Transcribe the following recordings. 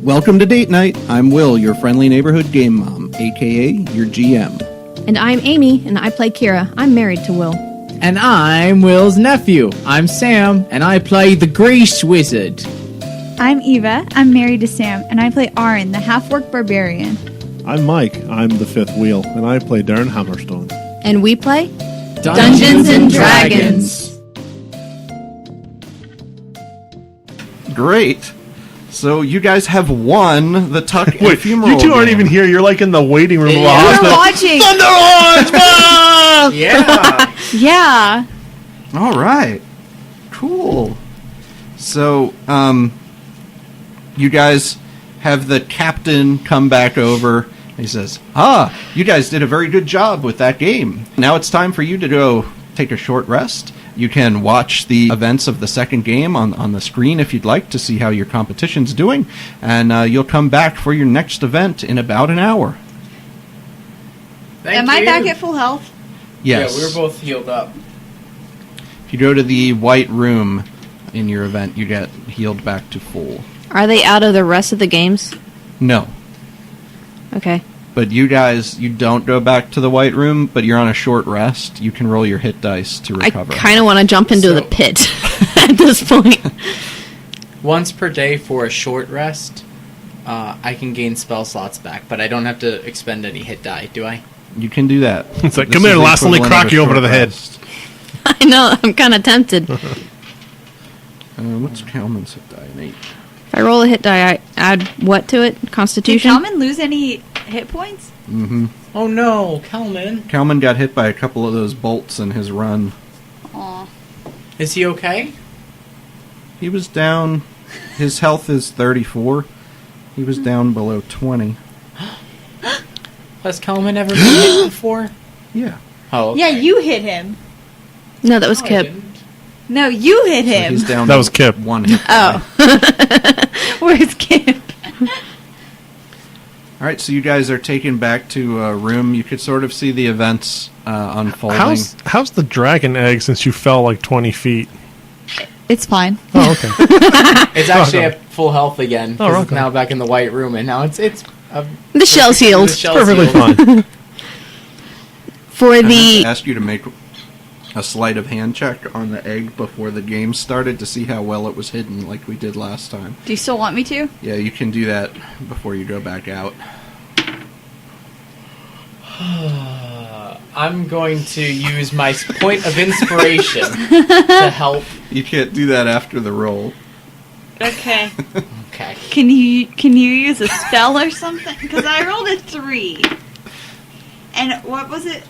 Welcome to Date Night. I'm Will, your friendly neighborhood game mom, aka your GM. And I'm Amy, and I play Kira. I'm married to Will. And I'm Will's nephew. I'm Sam, and I play the Grease Wizard. I'm Eva. I'm married to Sam, and I play Aaron, the half-orc barbarian. I'm Mike. I'm the fifth wheel, and I play Darren Hammerstone. And we play Dungeons and Dragons. Great. So you guys have won the Tuck and Wait, Funeral you two aren't game. even here. You're like in the waiting room of a Yeah. hospital. We're watching. Thunderhorns! Yeah. Yeah. All right. Cool. So, you guys have the captain come back over. He says, you guys did a very good job with that game. Now it's time for you to go take a short rest. You can watch the events of the second game on the screen if you'd like to see how your competition's doing. And you'll come back for your next event in about an hour. Am I back at full health? Yes. Yeah, we were both healed up. If you go to the white room in your event, you get healed back to full. Are they out of the rest of the games? No. Okay. But you guys, you don't go back to the white room, but you're on a short rest. You can roll your hit dice to recover. I kind of want to jump into the pit at this point. Once per day for a short rest, I can gain spell slots back, but I don't have to expend any hit die, do I? You can do that. It's like, This come is here, the last, let me equivalent crack of a you over to short the head. rest. I know, I'm kind of tempted. If What's Kalman's hit die? An 8. I roll a hit die, I add what to it? Did Constitution? Kalman lose any hit points? Mm-hmm. Oh no, Kelman. Kalman got hit by a couple of those bolts in his run. Aw. Is he okay? He was down. His health is 34. He was down below 20. Has Kelman ever been hit before? Yeah. Oh, okay. Yeah, you hit him. No, that was No, I Kip. didn't. No, you hit So him. he's down That to was Kip. 1 hit. Oh. Where's Kip? All right, so you guys are taken back to a room. You could sort of see the events unfolding. How's the dragon egg since you fell like 20 feet? It's fine. Oh, okay. It's actually Okay. at full health again. 'cause Oh, it's okay. now back in the white room, and now it's The shell's healed. the shell's Perfectly healed. fine. For I have to the... ask you to make a sleight of hand check on the egg before the game started to see how well it was hidden, like we did last time. Do you still want me to? Yeah, you can do that before you go back out. I'm going to use my point of inspiration to help. You can't do that after the roll. Okay. Okay. Can you use a spell or something? Because I rolled a 3. And what was it?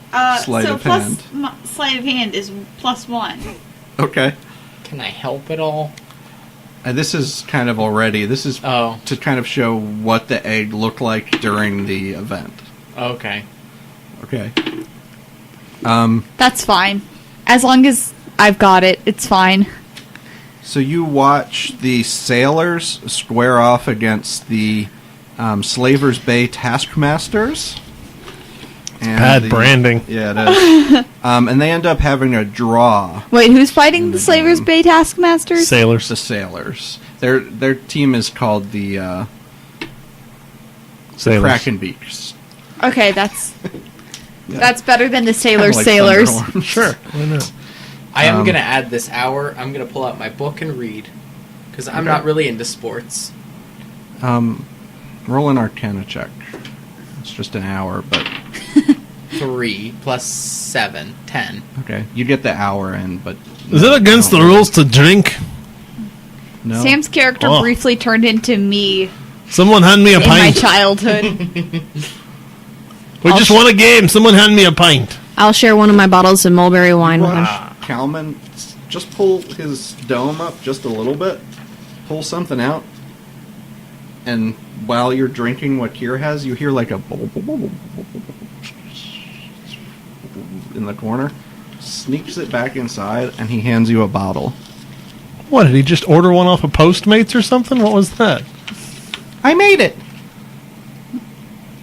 Sleight so of plus hand. Sleight of hand is +1. Okay. Can I help at all? And this is kind of already, this is Oh, to kind of show what the egg looked like during the event. okay. Okay. That's fine. As long as I've got it, it's fine. So you watch the sailors square off against the Slavers Bay Taskmasters. And Bad branding. Yeah, it is. And they end up having a draw. Wait, who's fighting the Slavers Bay Taskmasters? Sailors. The sailors. Their team is called the Sailors. Krakenbeaks. Okay, that's Yeah. that's better than the Kinda like sailors. Thunderhorns. Sure. Why not? I am going to add this hour. I'm going to pull out my book and read. Because I'm Okay. not really into sports. Roll an Arcana check. It's just an hour, but 3 plus 7, 10. okay. You get the hour in, but Is it against the rules to drink? No. Sam's character Oh. briefly turned into me Someone hand me a in my pint. childhood. We just won a game. Someone hand me a pint. I'll share one of my bottles of mulberry wine with him. Watch Kalman just pull his dome up just a little bit, pull something out, and while you're drinking what Kier has, you hear like a in the corner, sneaks it back inside, and he hands you a bottle. What, did he just order one off of Postmates or something? What was that? I made it!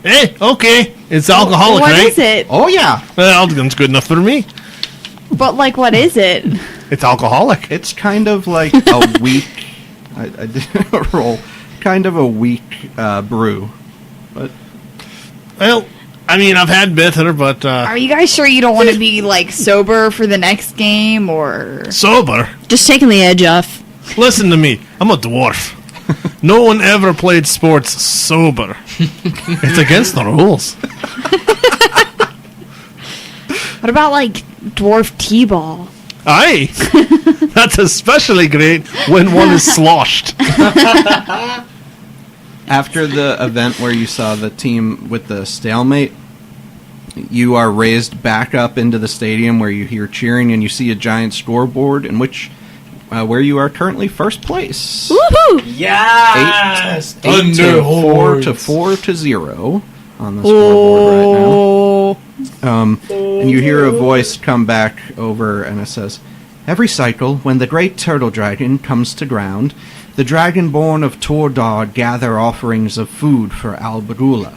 Hey, okay. It's alcoholic, What right? is it? Oh yeah! Well, that's good enough for me. But like, what is it? It's alcoholic. It's kind of like a weak... I did a roll. kind of a weak brew. But Well, I mean, I've had bitter, but Are you guys sure you don't want to be like sober for the next game, or sober. Just taking the edge off. Listen to me. I'm a dwarf. No one ever played sports sober. It's against the rules. what about like dwarf t-ball? Aye. That's especially great when one is sloshed. after the event where you saw the team with the stalemate, you are raised back up into the stadium where you hear cheering, and you see a giant scoreboard in which where you are currently first place. Woohoo! Yes! 8 to 4 to 4 to 0 on the scoreboard right now. And you hear a voice come back over, and it says, "Every cycle, when the great turtle dragon comes to ground, the dragonborn of Tordar gather offerings of food for Albadula.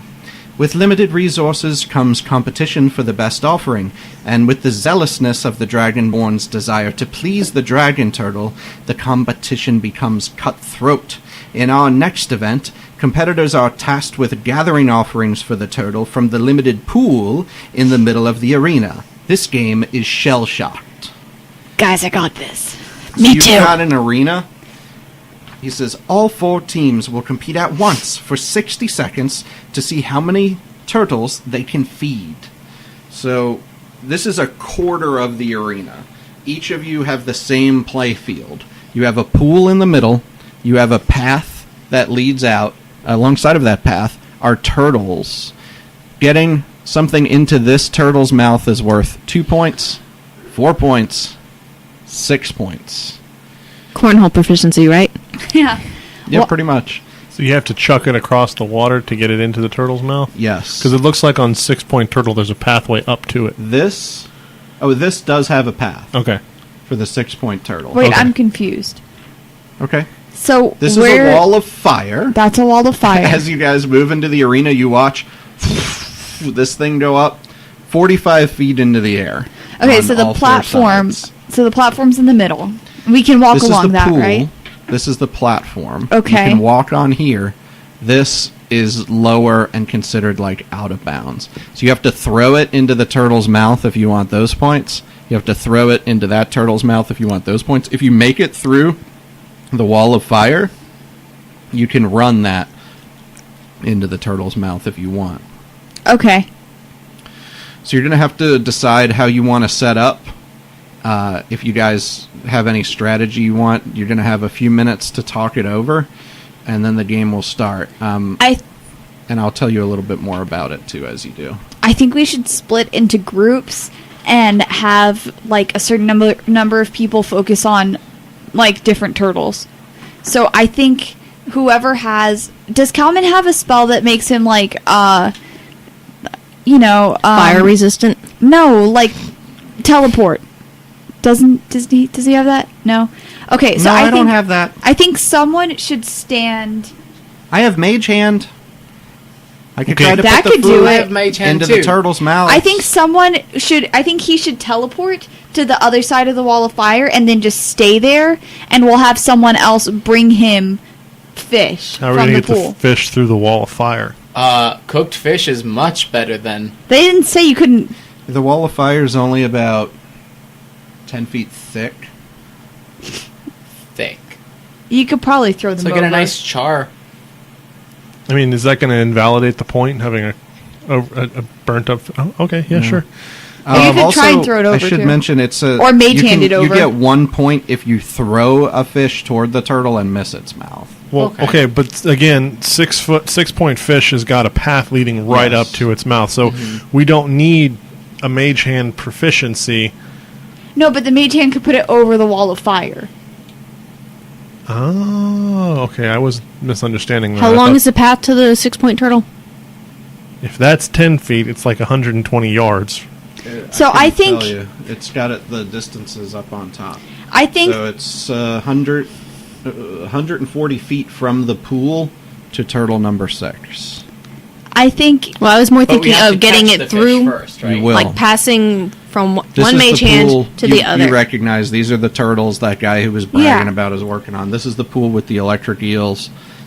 With limited resources comes competition for the best offering, and with the zealousness of the Dragonborn's desire to please the dragon turtle, the competition becomes cutthroat. In our next event, competitors are tasked with gathering offerings for the turtle from the limited pool in the middle of the arena. This game is shell-shocked." Guys, I got this. So Me you've too. got an arena. He says, all 4 teams will compete at once for 60 seconds to see how many turtles they can feed. So this is a quarter of the arena. Each of you have the same play field. You have a pool in the middle. You have a path that leads out. Alongside of that path are turtles. Getting something into this turtle's mouth is worth 2 points, 4 points, 6 points. Cornhole proficiency, right? Yeah. Yeah, Well- pretty much. So you have to chuck it across the water to get it into the turtle's mouth? Yes. Because it looks like on 6-point turtle there's a pathway up to it. This does have a path Okay. for the 6-point turtle. Wait, Okay. I'm confused. Okay. So This where? is a wall of fire. That's a wall of fire. As you guys move into the arena, you watch this thing go up 45 feet into the air. Okay, on so the all 4 platform. sides. So the platform's in the middle. We can walk This is along the that, pool. right? This is the platform. Okay. You can walk on here. This is lower and considered like out of bounds. So you have to throw it into the turtle's mouth if you want those points. You have to throw it into that turtle's mouth if you want those points. If you make it through the wall of fire, you can run that into the turtle's mouth if you want. Okay. So you're going to have to decide how you want to set up. If you guys have any strategy you want, you're going to have a few minutes to talk it over, and then the game will start. And I'll tell you a little bit more about it, too, as you do. I think we should split into groups and have like a certain number of people focus on like different turtles. So I think whoever has, does Kalman have a spell that makes him like Fire resistant. No, like teleport. Does he have that? No. Okay, so No, I think, don't have that. I think someone should stand. I have Mage Hand. I could Okay. try to That put the could do food it. I have Mage Hand into too. the turtle's mouth. I think he should teleport to the other side of the wall of fire and then just stay there, and we'll have someone else bring him fish How are we from going the to get pool. the fish through the wall of fire? Cooked fish is much better than They didn't say you couldn't. The wall of fire is only about 10 feet thick. thick. You could probably throw them So over. get a nice char. I mean, is that going to invalidate the point, having a burnt up... Oh, okay, yeah, sure. Or you could try and throw it over, I should too. mention it's a... Or mage you can- hand it over. You get 1 point if you throw a fish toward the turtle and miss its mouth. Well, okay, but again, 6-point fish has got a path leading right Yes. up to its mouth, so we don't need a mage hand proficiency. No, but the mage hand could put it over the wall of fire. Oh, okay, I was misunderstanding that. How I long thought is the path to the 6-point turtle? If that's 10 feet, it's like 120 yards. So I Couldn't think- tell you. It's got the distances up on top. I think So it's 140 feet from the pool to turtle number 6. I think Well, I was more But we thinking have of to getting catch it the fish through, first, right? You will. like passing from This one is mage the pool hand to you, the other. You recognize these are the turtles that guy who was bragging Yeah. about is working on. This is the pool with the electric eels.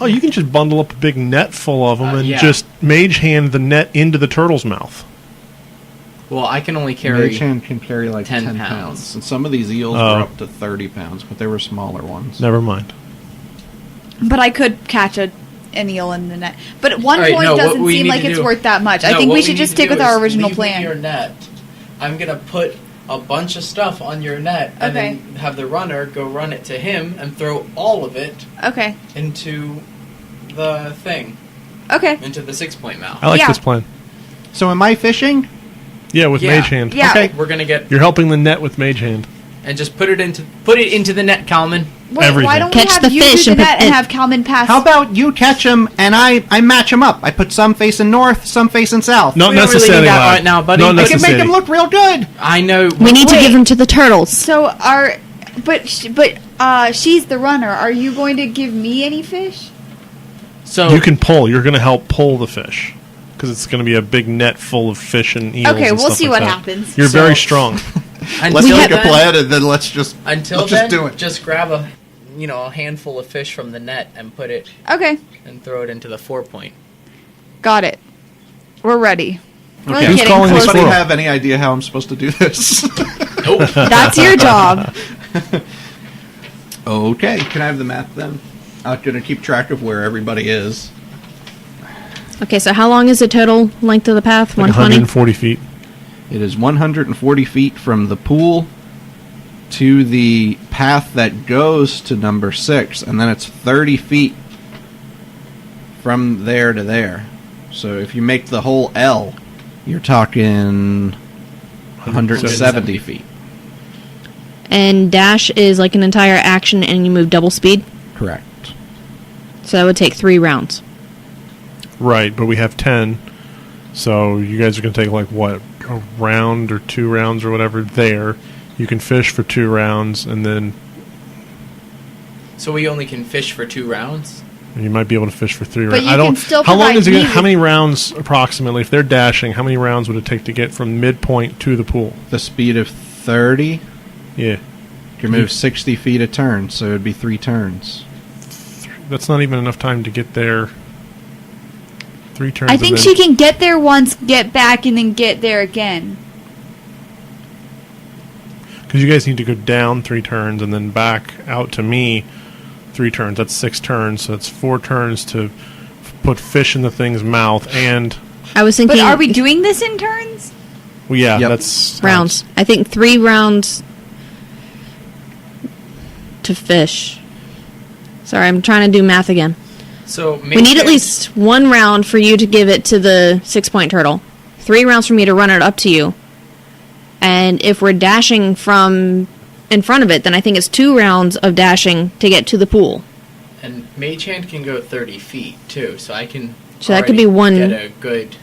Oh, you can just bundle up a big net full of them and yeah. just mage hand the net into the turtle's mouth. Well, I can only carry. Mage hand can carry like 10 10 pounds. pounds. And some of these eels Oh. were up to 30 pounds, but they were smaller ones. Never mind. But I could catch an eel in the net. But at one All right, point no, what doesn't we seem need like to it's do- worth that much. I No, think what we should just need to stick do with our is original leave me plan. Your net. I'm gonna put a bunch of stuff on your net, and Okay. then have the runner go run it to him and throw all of it Okay. into the thing, Okay. into the 6-point mouth. I like Yeah. this plan. So am I fishing? Yeah, with Yeah. mage hand. Yeah. Okay. We're gonna get You're helping the net with mage hand. and just put it into the net, Kalman. Wait, Everything. why don't Catch we have the you fish do the and net and and- have Kalman pass? How about you catch them and I match them up? I put some facing north, some facing south. Not We don't really necessarily need that lad. right now, buddy. Not We I can make necessarily. them look real good. I know. We need to Wait. give them to the turtles. So she's the runner. Are you going to give me any fish? So You can pull. You're going to help pull the fish. Because it's going to be a big net full of fish and eels. Okay, and we'll stuff see like what that. happens. You're So- very strong. Let's until make a then, plan and then let's just do it. just grab a handful of fish from the net and put it Okay, and throw it into the 4-point. got it. We're ready. We're Okay. Who's getting calling this close. Anybody squirrel? have any idea how I'm supposed to do this? Nope. That's your job. Okay, can I have the map then? I'm going to keep track of where everybody is. Okay, so how long is the total length of the path? Like 120? 140 feet. It is 140 feet from the pool to the path that goes to number 6, and then it's 30 feet from there to there. So if you make the whole L, you're talking 170 feet. And dash is like an entire action and you move double speed. Correct. So that would take 3 rounds. Right, but we have 10. So you guys are going to take, like, what, a round or 2 rounds or whatever there. You can fish for 2 rounds, and then So we only can fish for 2 rounds. you might be able to fish for 3 But rounds. you can still How long provide is it? me How with- many rounds approximately, if they're dashing? How many rounds would it take to get from midpoint to the pool? The speed of 30, Yeah, you can move 60 feet a turn, so it would be 3 turns. that's not even enough time to get there. 3 turns. I think she can get there once, get back, and then get there again. Because you guys need to go down 3 turns and then back out to me 3 turns. That's 6 turns. So that's 4 turns to put fish in the thing's mouth and I was thinking But are we doing this in turns? well, yeah, Yep. that's rounds. I think 3 rounds to fish. Sorry, I'm trying to do math again. So We need at least 1 round for you to give it to the 6-point turtle. 3 rounds for me to run it up to you. And if we're dashing from in front of it, then I think it's 2 rounds of dashing to get to the pool. And Mage Hand can go 30 feet too, so I can. So that could be already one- Get a good.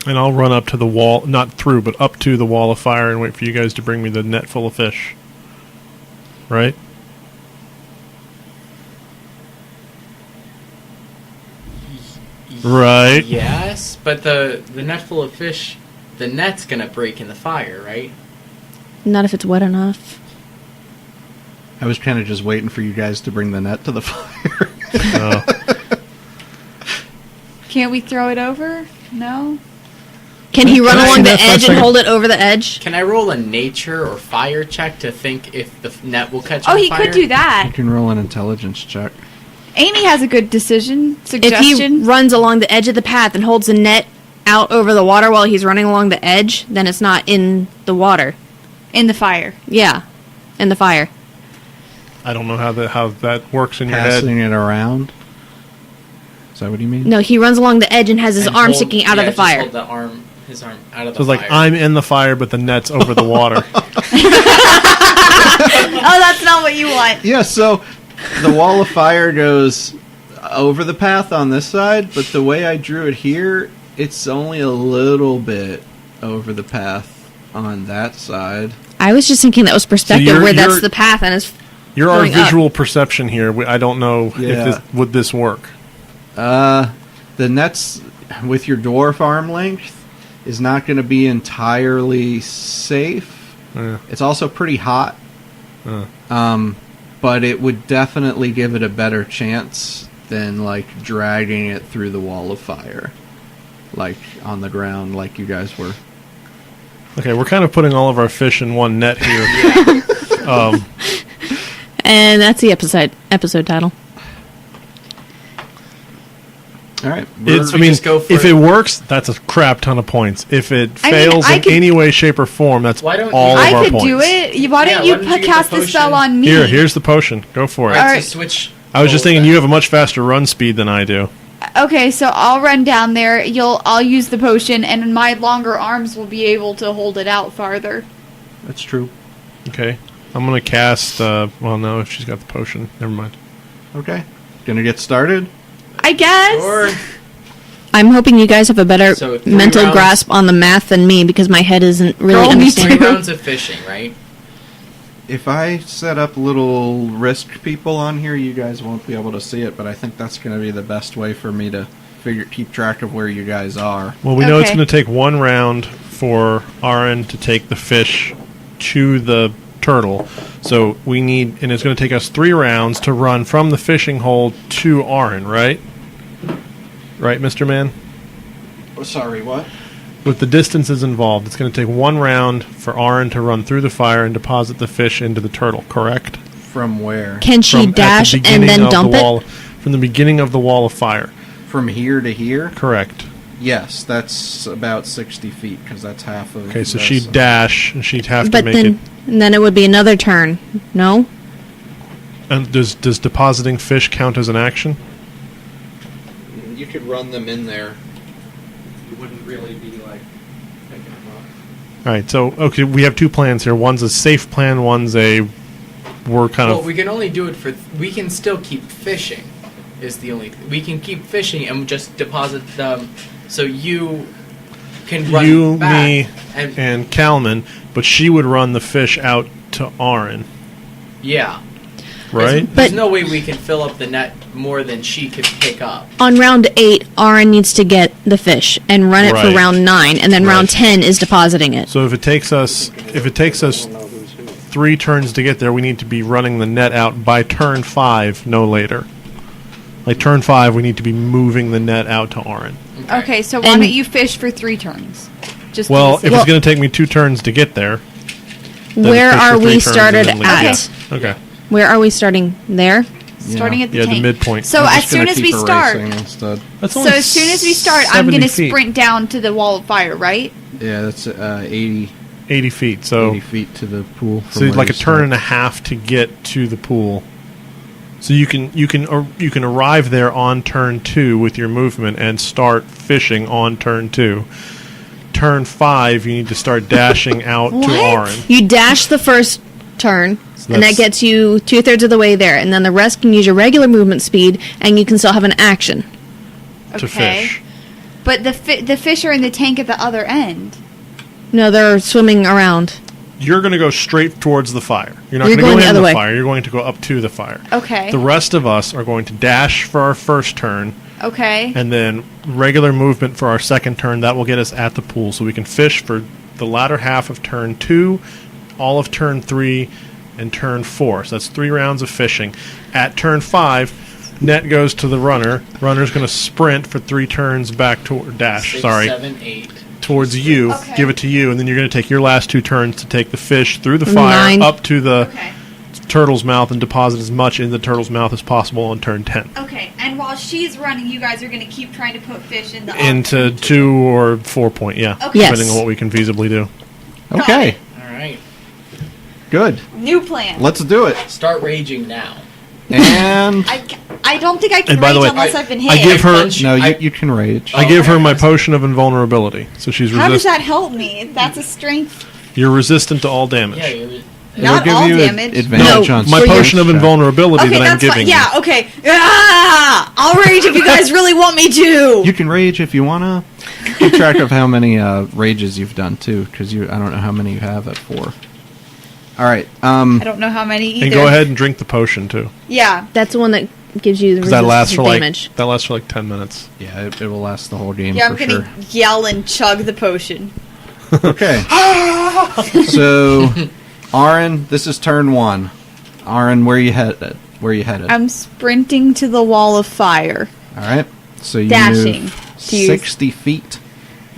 And I'll run up to the wall, not through, but up to the wall of fire and wait for you guys to bring me the net full of fish. Right? Right. Yes, but the net full of fish, the net's gonna break in the fire, right? Not if it's wet enough. I was kind of just waiting for you guys to bring the net to the fire. Oh. Can't we throw it over? No? Can he run Can I along see the that for a edge and second? hold it over the edge? Can I roll a nature or fire check to think if the net will catch Oh, on he fire? could do You that. can roll an intelligence check. Amy has a good If he suggestion. runs along the edge of the path and holds the net out over the water while he's running along the edge, then it's not in the water. In the fire. Yeah, in the fire. I don't know how that works in your Passing head. it around. Is that what you mean? No, he runs along the edge and has his And arm hold- sticking out of yeah, the fire. Just hold his arm out of So the it's fire. like I'm in the fire, but the net's over the water. Oh, that's not what you want. Yeah, so the wall of fire goes over the path on this side, but the way I drew it here, it's only a little bit over the path on that side. I was just thinking that was perspective, you're- where that's you're- the path and it's You're our going up. visual perception here. I don't know Yeah. if would this work. The nets with your dwarf arm length is not going to be entirely safe. Yeah. It's also pretty hot. Uh. But it would definitely give it a better chance then like dragging it through the wall of fire, like on the ground, like you guys were. Okay, we're kind of putting all of our fish in one net here. And that's the episode title. All right. It's, I we mean, just go for if it? it works, that's a crap ton of points. If it I mean, fails I in could- any way, shape, or form, that's Why don't all you- of our I could points. do it. Why Yeah, don't you why don't you get the cast a spell potion? on me? Here's the potion. Go for it. Right, Alright. to switch. I was just thinking roll you have a much faster run speed than I do. Okay, so I'll run down there. I'll use the potion, and my longer arms will be able to hold it out farther. That's true. Okay. I'm going to cast, well, no, if she's got the potion. Never mind. Okay. Gonna get started. I guess. Or I'm hoping you guys have a better So, 3 mental rounds. grasp on the math than me because my head isn't really Girl, me understanding. 3 rounds of fishing, right? If I set up little risk people on here, you guys won't be able to see it, but I think that's going to be the best way for me to keep track of where you guys are. Well, we know it's Okay. going to take 1 round for Aaron to take the fish to the turtle. So we need, and it's going to take us 3 rounds to run from the fishing hole to Aaron, right? Right, Mr. Man? Oh, sorry, what? With the distances involved, it's going to take 1 round for Aaron to run through the fire and deposit the fish into the turtle, correct? From where? Can she From at the dash and beginning then of the dump it? wall- From the beginning of the wall of fire, From here to here? correct. Yes, that's about 60 feet, because that's half of Okay, so this. she'd dash, and she'd have to But make then it would be another turn. No? it. And does depositing fish count as an action? You could run them in there. You wouldn't really be, like, picking them up. All right, so okay, we have 2 plans here. One's a safe plan. One's a we're kind Well, of we can only do it for. We can still keep fishing. Is the only. We can keep fishing and just deposit them, so you can run you, back me, and and Kalman, but she would run the fish out to Aaron, yeah. right? There's But- no way we can fill up the net more than she could pick up. On round 8, Aaron needs to get the fish and run it for Right. round 9, and then round Right. 10 is depositing it. So if it takes us 3 turns to get there, we need to be running the net out by turn 5, no later. Like turn 5, we need to be moving the net out to Aaron. Okay, so why And- don't you fish for 3 turns? Just Well, to be if safe. it's going to take me 2 turns to get there, then Where fish for are 3 we turns started and then leave. at? Okay. Where are we starting? There? starting at the Yeah, the tank. midpoint. So I'm as just gonna soon as keep we start, erasing instead. That's so only as soon as we start, I'm 70 gonna feet. sprint down to the wall of fire, right? Yeah, that's 80, 80 feet. So 80 feet to the pool. So from it's where like a you turn start. and a half to get to the pool. So you can arrive there on turn 2 with your movement and start fishing on turn 2. Turn 5, you need to start dashing out to What? Aaron. You dash the first turn, and that that's- gets you 2/3 of the way there, and then the rest can use your regular movement speed, and you can still have an action. To fish. But the fish are in the tank at the other end. No, they're swimming around. You're going to go straight towards the fire. You're not You're going to go going the in other the way. fire. You're going to go up to the fire. Okay. The rest of us are going to dash for our first turn, Okay. and then regular movement for our second turn. That will get us at the pool, so we can fish for the latter half of turn 2, all of turn 3, and turn 4. So that's 3 rounds of fishing. At turn 5, net goes to the runner. Runner's going to sprint for 3 turns back to dash. 6, sorry, 7, 8. towards you. Okay. Give it to you, and then you're going to take your last 2 turns to take the fish through the fire 9. up to the Okay. turtle's mouth and deposit as much in the turtle's mouth as possible on turn 10. Okay. And while she's running, you guys are gonna keep trying to put fish in the Into 2 or 4 point, yeah. Okay. Yes. Depending on what we can feasibly do. Okay, All right. good. New plan. Let's do it. Start raging now. And I don't think I can And by the rage way, unless I've been hit. I give her punch- no, I- you can rage. I give her my potion of invulnerability, so she's How does resistant. that help me? That's a strength. You're resistant to all damage. Yeah, you're, Not It'll all give you damage. advantage No, on My For your- potion of invulnerability Okay, that I'm that's giving fine. you. Yeah, okay. Ah, I'll rage if you guys really want me to. You can rage if you wanna. Keep track of how many rages you've done too, because I don't know how many you have at 4. All right. I don't know how many either. And go ahead and drink the potion too, Yeah. That's the one that gives you the because that lasts for damage. like 10 minutes. Yeah, it will last the whole game Yeah, for I'm gonna sure. yell and chug the potion. Okay. So, Aaron, this is turn 1. Aaron, where you headed? Where are you headed? I'm sprinting to the wall of fire. All right. So you Dashing. move To use- 60 feet.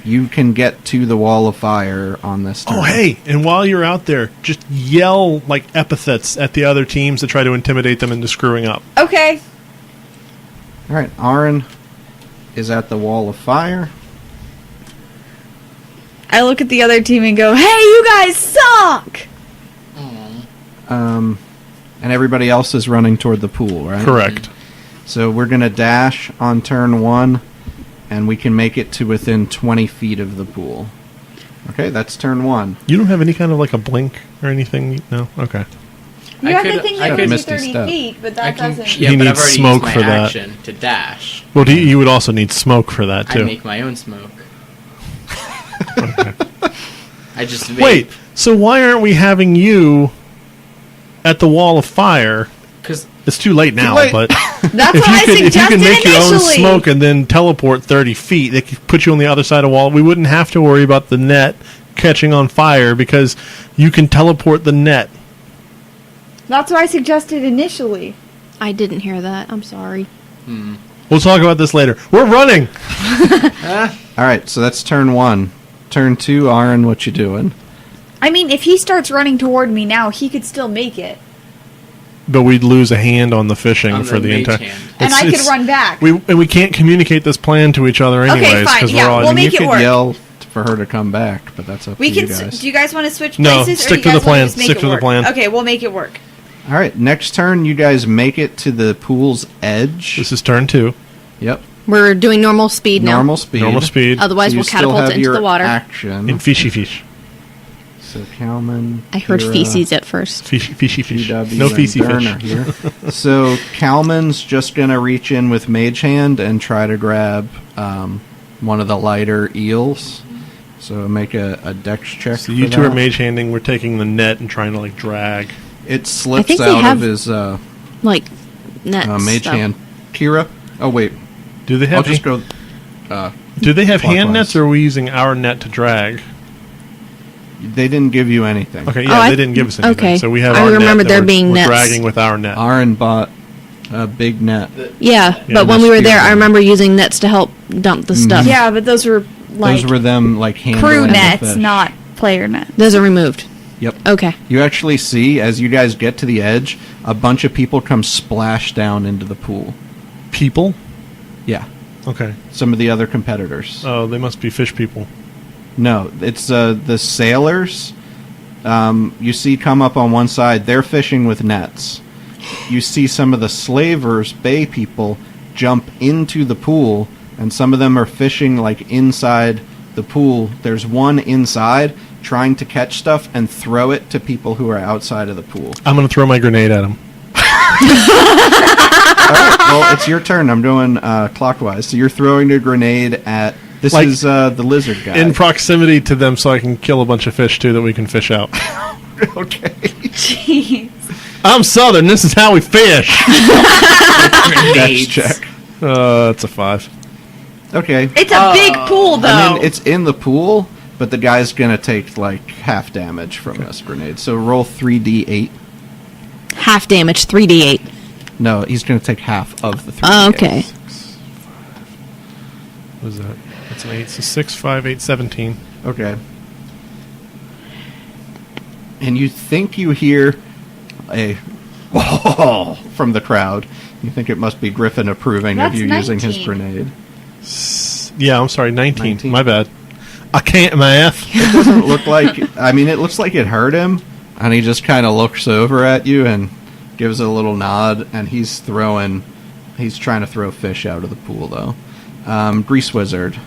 You can get to the wall of fire on this turn. Oh, hey! And while you're out there, just yell like epithets at the other teams to try to intimidate them into screwing up. Okay. All right. Aaron is at the wall of fire. I look at the other team and go, "Hey, you guys suck!" And everybody else is running toward the pool, right? Correct. So we're going to dash on turn 1, and we can make it to within 20 feet of the pool. Okay, that's turn 1. You don't have any kind of like a blink or anything? No? Okay. You I have could- the thing I that could- moves you Misty 30 step. feet, but I that can, doesn't... yeah, He but needs I've already smoke used my for that. action to dash. Well, you would also need smoke for that, I too. make my own smoke. I just Wait, so why aren't we having you at the wall of fire? because It's too late now, late. but That's if what I you suggested can make your own initially. smoke and then teleport 30 feet, they could put you on the other side of the wall. We wouldn't have to worry about the net catching on fire because you can teleport the net. That's what I suggested initially. I didn't hear that. I'm sorry. We'll talk about this later. We're running. All right, so that's turn 1. Turn 2, Aaron, what you doing? I mean, if he starts running toward me now, he could still make it. But we'd lose a hand on the fishing On for the the mage entire. hand. And I could run back. We can't communicate this plan to each other anyways. fine, 'cause yeah, we're all, we'll make you it could work. yell for her to come back, but that's up We to can. you guys. Do you guys want to switch No, places? stick or do to you the guys wanna plan. just make Stick it to the work? plan. Okay, we'll make it work. All right, next turn, you guys make it to the pool's edge. This is turn 2. Yep, We're doing normal speed now. normal speed. Normal speed. Otherwise, So you we'll still catapult have it into your the water. action. In fishy fish. So Kalman, I heard Kira, feces at first. Fishy fish. GW, No and fishy Dern fish. are here. So Kalman's just going to reach in with Mage Hand and try to grab one of the lighter eels. So make a dex check. So you for two are that. mage handing. We're taking the net and trying to like drag. It slips think they out have of his Like, nets. mage stuff. hand. Kira? Oh, wait. Do they I'll have? just go... Do they have hand clockwise. nets, or are we using our net to drag? They didn't give you anything. Okay, Oh, yeah, I- they didn't give us anything. okay. So we have. I our net remember that there we're- being we're nets. dragging with our net. Aaron bought a big net. Yeah, but when the we were spear there, I gun. remember using nets to help dump the stuff. Yeah, but those were like Those were them, like, handling crew the nets, fish. not player nets. Those are removed. Yep. Okay. You actually see, as you guys get to the edge, a bunch of people come splash down into the pool. People. Yeah. Okay. Some of the other competitors. Oh, they must be fish people. No, it's the sailors. You see come up on one side. They're fishing with nets. You see some of the slavers, bay people, jump into the pool, and some of them are fishing like inside the pool. There's one inside trying to catch stuff and throw it to people who are outside of the pool. I'm gonna throw my grenade at him. Well, it's your turn. I'm doing clockwise. So you're throwing a grenade at... This Like, is the lizard guy. In proximity to them, so I can kill a bunch of fish too that we can fish out. Okay. Jeez. I'm Southern. This is how we fish. Dex Grenades. check. That's a 5. Okay. It's a big pool, though. I mean, it's in the pool, but the guy's going to take, like, half damage from this grenade. So roll 3d8. Half damage, 3d8. No, he's going to take half of the 3d8. Oh, okay. What is that? That's an 8. So 6, 5, 8, 17. Okay. And you think you hear a whoa from the crowd. You think it must be Griffin approving That's of you using his 19. grenade. Yeah, I'm sorry, 19. 19. My bad. I can't math. It doesn't look like... I mean, it looks like it hurt him, and he just kind of looks over at you and gives a little nod, and he's trying to throw fish out of the pool, though. Grease Wizard.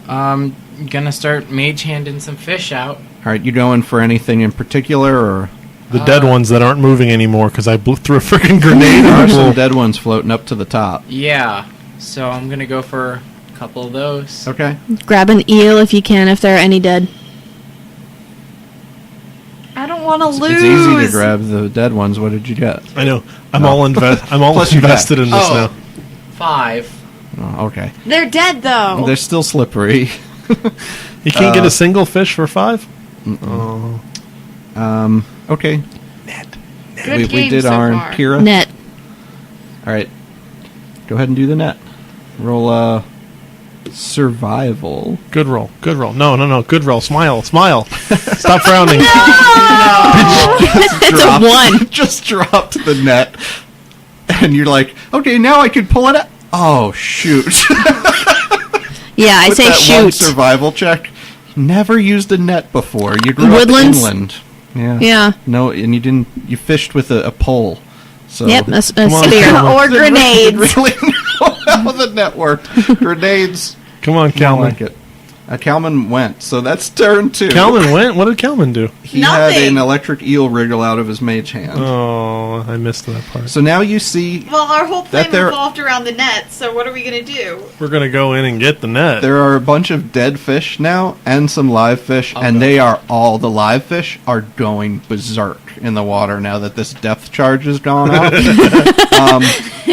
Gonna start mage handing some fish out. All right, you going for anything in particular, or... The dead ones that aren't moving anymore because I threw a freaking grenade There in are the some pool. dead ones floating up to the top. Yeah, so I'm gonna go for a couple of those. Okay. Grab an eel if you can, if there are any dead. I don't want to lose. It's easy to grab the dead ones. What did you get? I know. I'm No. all Plus you invested in this Oh, now. 5. Oh, okay. They're dead, though. They're still slippery. You can't get a single fish for 5? Oh. Okay. Good We game did so our far. Kira. Net. All right. Go ahead and do the net. Roll survival. Good roll. Good roll. No. Good roll. Smile. Smile. Stop frowning. It's a 1. Just dropped the net. And you're like, okay, now I can pull it out. Oh, shoot. Yeah, I With say that one shoot. survival check. Never used a net before. You grew Woodlands? up inland. Yeah. Yeah. No, and you didn't. You fished with a pole. So Yep, a on, spear. Or Didn't grenades. really know how the net worked. Grenades. Come on, Don't Calvin. like it. Calman went, so that's turn 2. Calvin went? What did Calvin do? He had Nothing. an electric eel wriggle out of his mage hand. Oh, I missed that part. So now you see Well, our whole plan That there- revolved around the net, so what are we going to do? We're going to go in and get the net. there are a bunch of dead fish now and some live fish, and they are all the live fish are going berserk in the water now that this depth charge has gone off,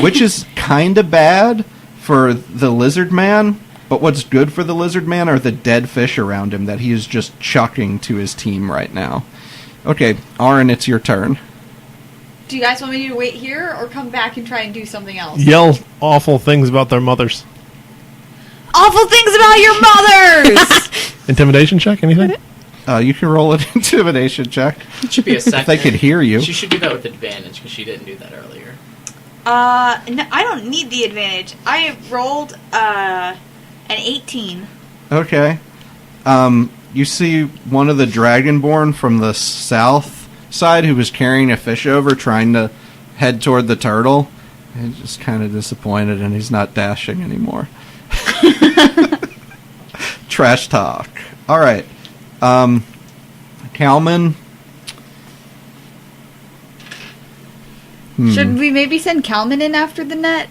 which is kind of bad for the lizard man. But what's good for the lizard man are the dead fish around him that he is just chucking to his team right now. Okay, Aaron, it's your turn. Do you guys want me to wait here or come back and try and do something else? Yell awful things about their mothers. Awful things about your mothers! Intimidation check? Anything? You can roll an intimidation check. It should be a second. If they could hear you. She should do that with advantage because she didn't do that earlier. No, I don't need the advantage. I rolled an 18. Okay. You see one of the Dragonborn from the south side who was carrying a fish over trying to head toward the turtle. He's just kind of disappointed and he's not dashing anymore. Trash talk. All right. Kalman. Should we maybe send Kalman in after the net?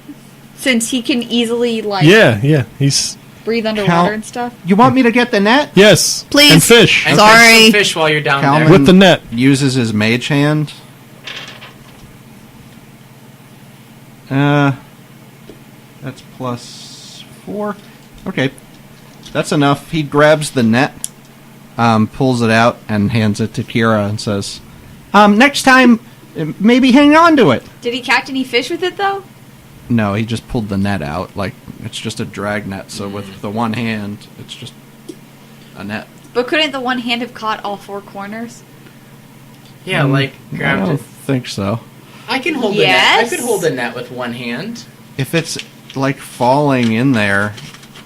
Since he can easily, like, Yeah. He's... breathe underwater and stuff? You want me to get the net? Yes. Please. And fish. And Sorry. catch some fish while you're down Calvin- there. With the net. Uses his mage hand. That's +4. Okay. That's enough. He grabs the net, pulls it out, and hands it to Kira and says, next time, maybe hang on to it. Did he catch any fish with it, though? No, he just pulled the net out. Like, it's just a drag net, so with the one hand, it's just a net. But couldn't the one hand have caught all 4 corners? Yeah, like I grabbed don't it. think so. I can hold the net. Yes? I could hold the net with one hand. If it's, like, falling in there,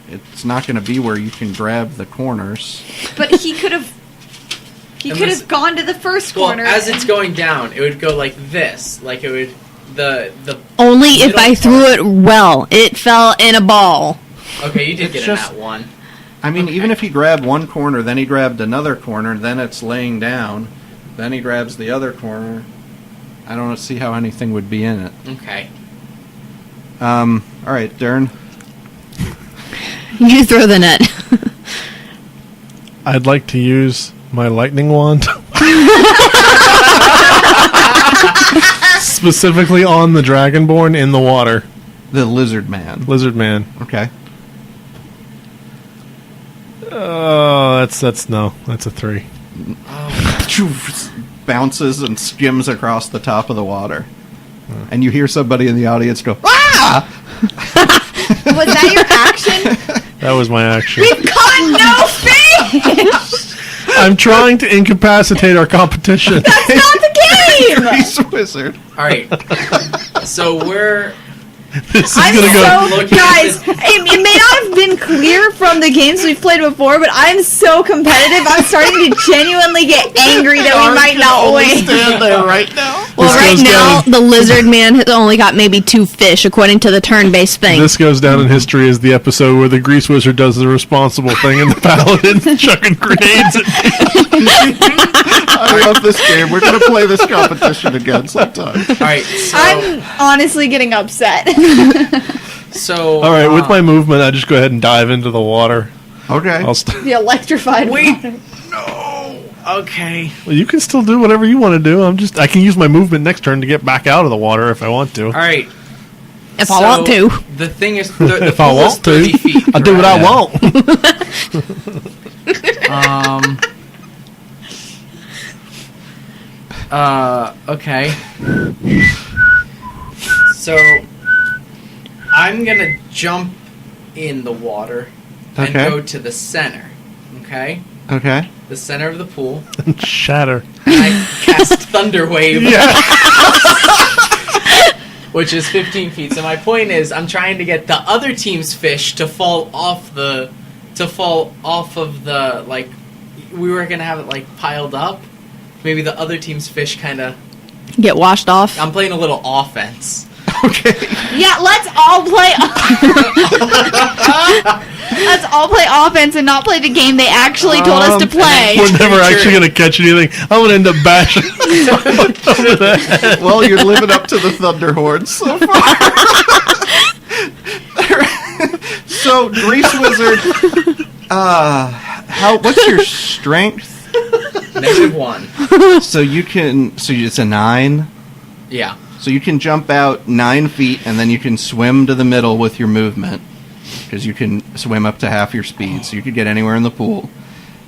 it's not going to be where you can grab the corners. But he could have... He could Unless- have gone to the first Well, corner. as it's going down, it would go like this. Like it would the Only if middle I threw part- it well. It fell in a ball. Okay, you did It's get just- in that one. I mean, Okay. even if he grabbed one corner, then he grabbed another corner, then it's laying down, then he grabs the other corner. I don't see how anything would be in it. Okay. All right, Dern. You throw the net. I'd like to use my lightning wand. Specifically on the Dragonborn in the water. The lizard man. Lizard man. Okay. Oh, that's no. That's a 3. Bounces and skims across the top of the water. And you hear somebody in the audience go, "Ah!" Was that your action? That was my action. Caught no fish! I'm trying to incapacitate our competition. Not the game! He's a wizard. All right. So we're This is I'm gonna go. so Looking at guys. this- It may not have been clear from the games we've played before, but I'm so competitive. I'm starting to genuinely get angry that we might not win. Stand there right now. Well, This right goes now, down- the lizard man has only got maybe 2 fish, according to the turn-based thing. This goes down in history as the episode where the grease wizard does the responsible thing and the paladin chucking grenades at I love this game. We're going to play this competition again sometime. all right. So I'm honestly getting upset. so All right, with my movement, I just go ahead and dive into the water. Okay. I'll The electrified Wait. water. okay. well, you can still do whatever you want to do. I can use my movement next turn to get back out of the water if I want to. All right. If I want to. The thing is, the If I pool is want to, 30 feet. I'll do what I correct? want. Okay. So I'm gonna jump in the water and Okay. go to the center. Okay? Okay. The center of the pool. Shatter. And I cast Thunder Wave. Yeah. Which is 15 feet. So my point is, I'm trying to get the other team's fish to fall off of the, like, we were gonna have it, like, piled up. Maybe the other team's fish kind of... Get washed off. I'm playing a little offense. Okay. Yeah, let's all play. Let's all play offense and not play the game they actually told us to play. We're never actually going to catch anything. I'm going to end up bashing. Over that. Well, you're living up to the Thunder Horde so far. So, Grease Wizard, what's your strength? -1. So it's a 9? Yeah. So you can jump out 9 feet, and then you can swim to the middle with your movement, because you can swim up to half your speed, so you could get anywhere in the pool.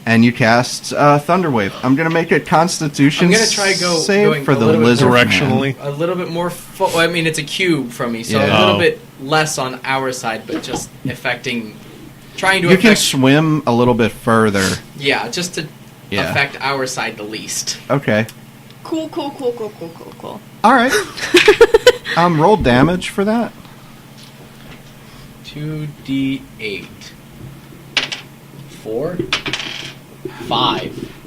And you cast Thunder Wave. I'm going to make a Constitution I'm gonna try going save for a the little bit lizard man. directionally. A little bit more... I mean, it's a cube from me, so Yeah. a little Oh. bit less on our side, but just affecting... Trying to You can affect... swim a little bit further. Yeah, just to Yeah. affect our side the least. Okay. Cool. All right. Roll damage for that. 2d8. 4. 5. All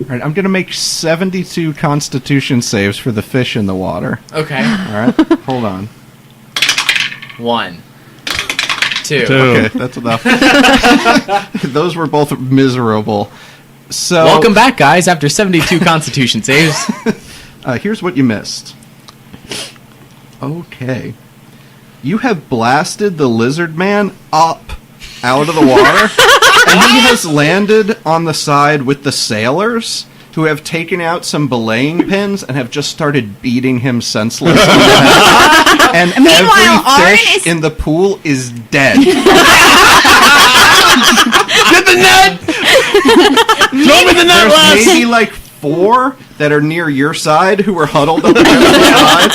right, I'm going to make 72 Constitution saves for the fish in the water. Okay. All right, hold on. 1. 2. Two. Okay, that's enough. Those were both miserable. So Welcome back, guys, after 72 Constitution saves. Here's what you missed. Okay. You have blasted the lizard man up out of the water, and he has landed on the side with the sailors, who have taken out some belaying pins and have just started beating him senseless. In the head. And Meanwhile, every Arn fish is- in the pool is dead. Get the net! Throw me the net, There's lass! maybe like 4 that are near your side who are huddled up against the side.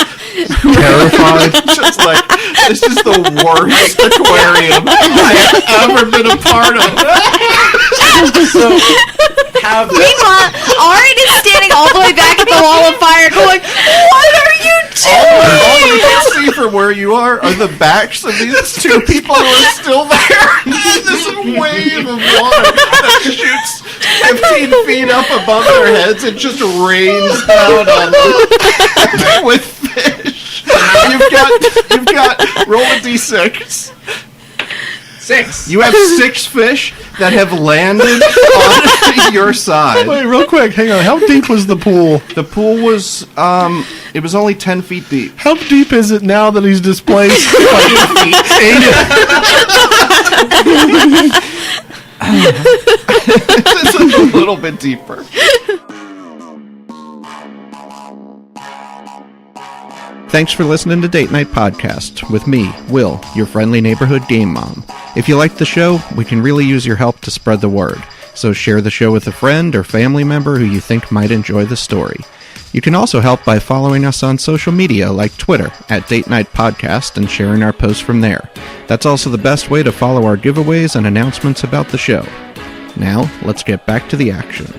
Terrified. Just like, this is the worst aquarium I've ever been a part of. Meanwhile, Arin is standing all the way back at the wall of fire going, "What are you All you doing?" can see from where you are the backs of these 2 people who are still there. And this wave of water that shoots 15 feet up above their heads and just rains down on them with fish. You've got roll a d6. 6. You have 6 fish that have landed on your side. Wait, real quick, hang on. How deep was the pool? The pool was, it was only 10 feet deep. How deep is it now that he's displaced? It's a little bit deeper. Thanks for listening to Date Night Podcast with me, Will, your friendly neighborhood game mom. If you like the show, we can really use your help to spread the word. So share the show with a friend or family member who you think might enjoy the story. You can also help by following us on social media like Twitter at Date Night Podcast and sharing our posts from there. That's also the best way to follow our giveaways and announcements about the show. Now, let's get back to the action.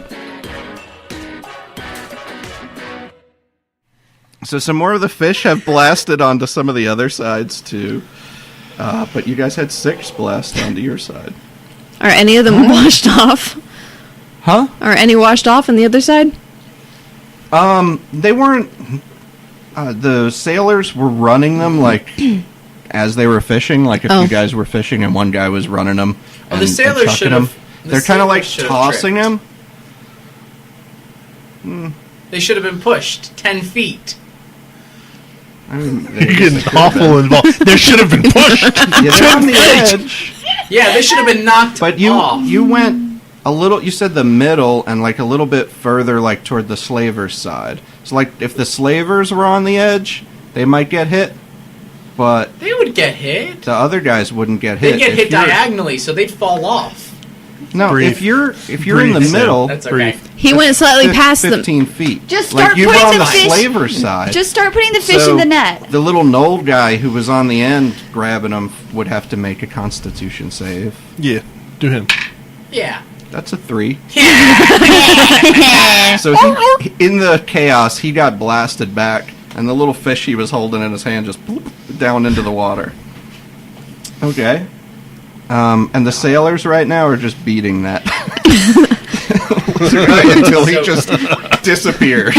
So some more of the fish have blasted onto some of the other sides too. But you guys had 6 blast onto your side. Are any of them washed off? Huh? Are any washed off on the other side? They weren't... the sailors were running them, like, as they were fishing. Like, if Oh. you guys were fishing and one guy was running them Well, the and sailors chucking should them. have... They're kind of like tossing them. They should have been pushed 10 feet. I mean, You're getting awful involved. There should have been pushed. Yeah, they're on the edge. Yeah, they should have been knocked But off. you went a little... You said the middle and, like, a little bit further, like, toward the slavers' side. So, like, if the slavers were on the edge, they might get hit. But They would get hit. the other guys wouldn't get hit. They'd get If hit you're- diagonally, so they'd fall off. No, Breathe. if you're in the Breathe, middle, That's okay. He went slightly past them. 15 feet. Just like start you were putting on the the fish- slaver side. Just start putting the fish So in the net. The little knoll guy who was on the end grabbing him would have to make a Constitution save. Yeah, do him. Yeah. That's a 3. So in the chaos, he got blasted back, and the little fish he was holding in his hand just bloop, down into the water. Okay. And the sailors right now are just beating that lizard guy until he just disappears.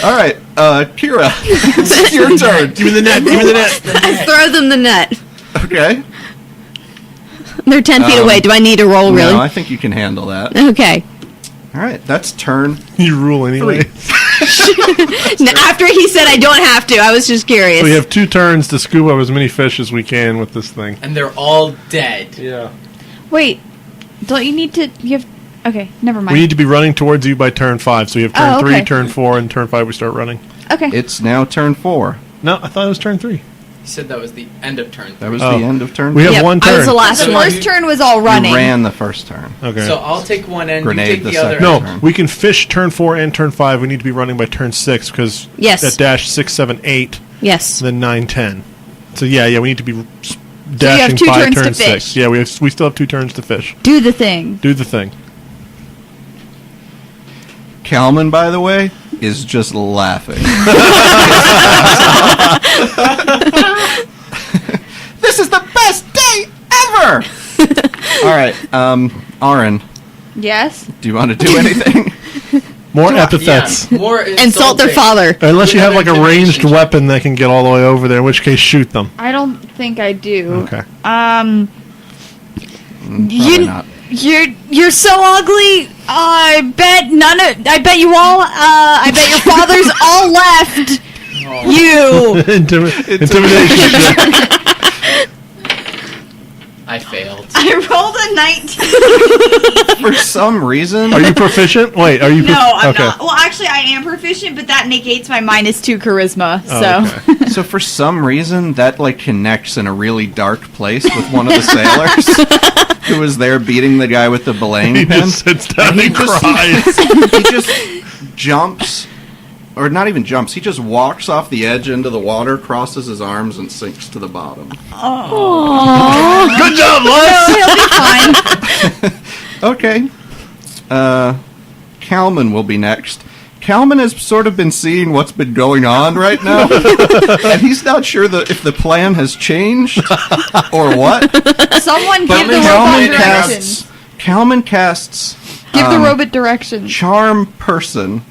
All right, Kira, it's your turn. Give me the net. Give me the net. Throw them the net. Okay. They're 10 feet away. Do I need to roll, really? No, I think you can handle that. Okay. All right, that's turn. You rule anyway. 3. Now, after he said I don't have to, I was just curious. So we have 2 turns to scoop up as many fish as we can with this thing. And they're all dead. Yeah. Wait, don't you need to? You have. Okay, never mind. We need to be running towards you by turn 5. So we have turn Oh, 3, okay. turn 4, and turn 5 we start running. Okay. It's now turn 4. No, I thought it was turn 3. He said that was the end of turn 3. That was Oh. the end of turn We 4. have Yep, one turn. I was the last the one. first turn was all You running. ran the first turn. Okay. So I'll take one end, Grenade you take the the other second. no, end. turn. we can fish turn 4 and turn 5. We need to be running by turn 6 because Yes. at dash 6, 7, 8, Yes. then 9, 10. So yeah, we need to be have dashing 2 by turns to turn 6. fish. Yeah, we still have 2 turns to fish. Do the thing. Do the thing. Kalman, by the way, is just laughing. This is the best day ever! All right, Aaron, Yes. do you want to do anything? More Yeah, epithets. more Insult their insulting. father. Unless you have like a Another ranged intimidation. weapon that can get all the way over there, in which case shoot them. I don't think I do. Okay. Probably not. You're so ugly. I bet you all. I bet your fathers all left. You. Intimidation. I failed. I rolled a 19. For some reason, Are you proficient? Wait, are you? No, I'm okay. not. Well, actually, I am proficient, but that negates my -2 charisma. Oh, So. okay. so for some reason that like connects in a really dark place with one of the sailors who was there beating the guy with the belaying He pin. just sits down he and just- cries. He just jumps, or not even jumps. He just walks off the edge into the water, crosses his arms, and sinks to the bottom. Good job, Les. He'll be fine. Okay. Kalman will be next. Kalman has sort of been seeing what's been going on right now, and he's not sure if the plan has changed or what. Someone But give the robot Kalman directions. casts Give the robot directions. charm person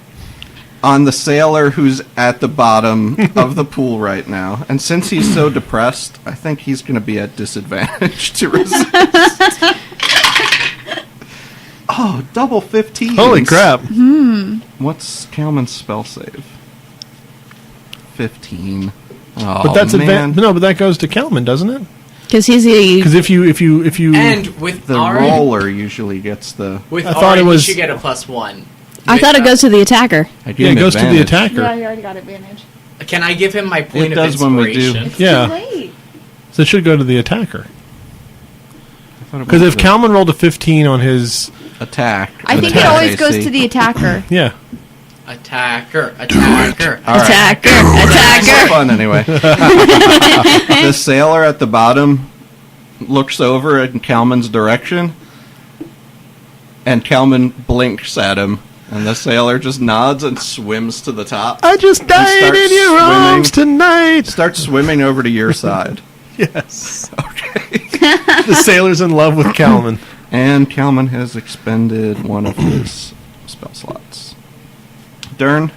on the sailor who's at the bottom of the pool right now. And since he's so depressed, I think he's going to be at disadvantage to resist. Oh, double 15. Holy crap. What's Kalman's spell save? 15. Oh, But that's man. no, but that goes to Kelman, doesn't it? Because he's the. Because if you And with The Aaron, roller usually gets the... with I thought Aaron, it was- you should get a +1. I thought it goes to the attacker. I give yeah, it him goes to the advantage. attacker. you already got advantage. Can I give him my point It of does when we do. inspiration? Yeah. Late. So it should go to the attacker. I thought it Because was if the Kalman rolled a 15 on his attack... I think it Attack, always goes AC. to the attacker. yeah. Attacker. Uh, Attacker. More Attacker. fun anyway. The sailor at the bottom looks over in Kalman's direction, and Kalman blinks at him, and the sailor just nods and swims to the top. I just died starts in your swimming. arms tonight. Starts swimming over to your side. Yes. Okay. The sailor's in love with Kalman. And Kalman has expended one of his spell slots. Dern?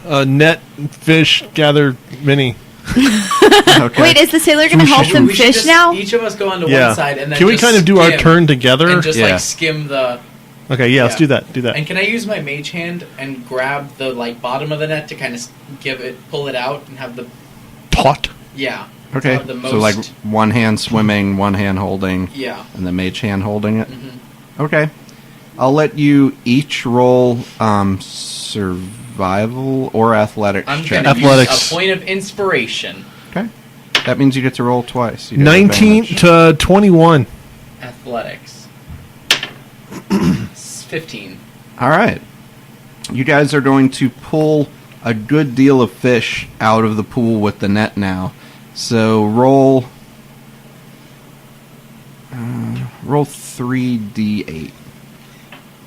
Net, fish, gather, mini. Okay. Wait, is the sailor going to help them We should fish just now? each of us go onto Yeah. one side and then Can we just kind of do our skim turn together? and just Yeah. like skim the. Okay, yeah, let's Yeah. do that. Do that. And can I use my mage hand and grab the like bottom of the net to kind of pull it out and have the Taut. yeah. Okay, Have the most, so like one hand swimming, one hand holding, yeah. and the mage hand holding it. Mhm. Okay. I'll let you each roll survival or athletics I'm check. gonna Athletics. use a point of inspiration. Okay. That means you get to roll twice. You get 19 advantage. to 21. Athletics. 15. All right. You guys are going to pull a good deal of fish out of the pool with the net now. So roll 3d8.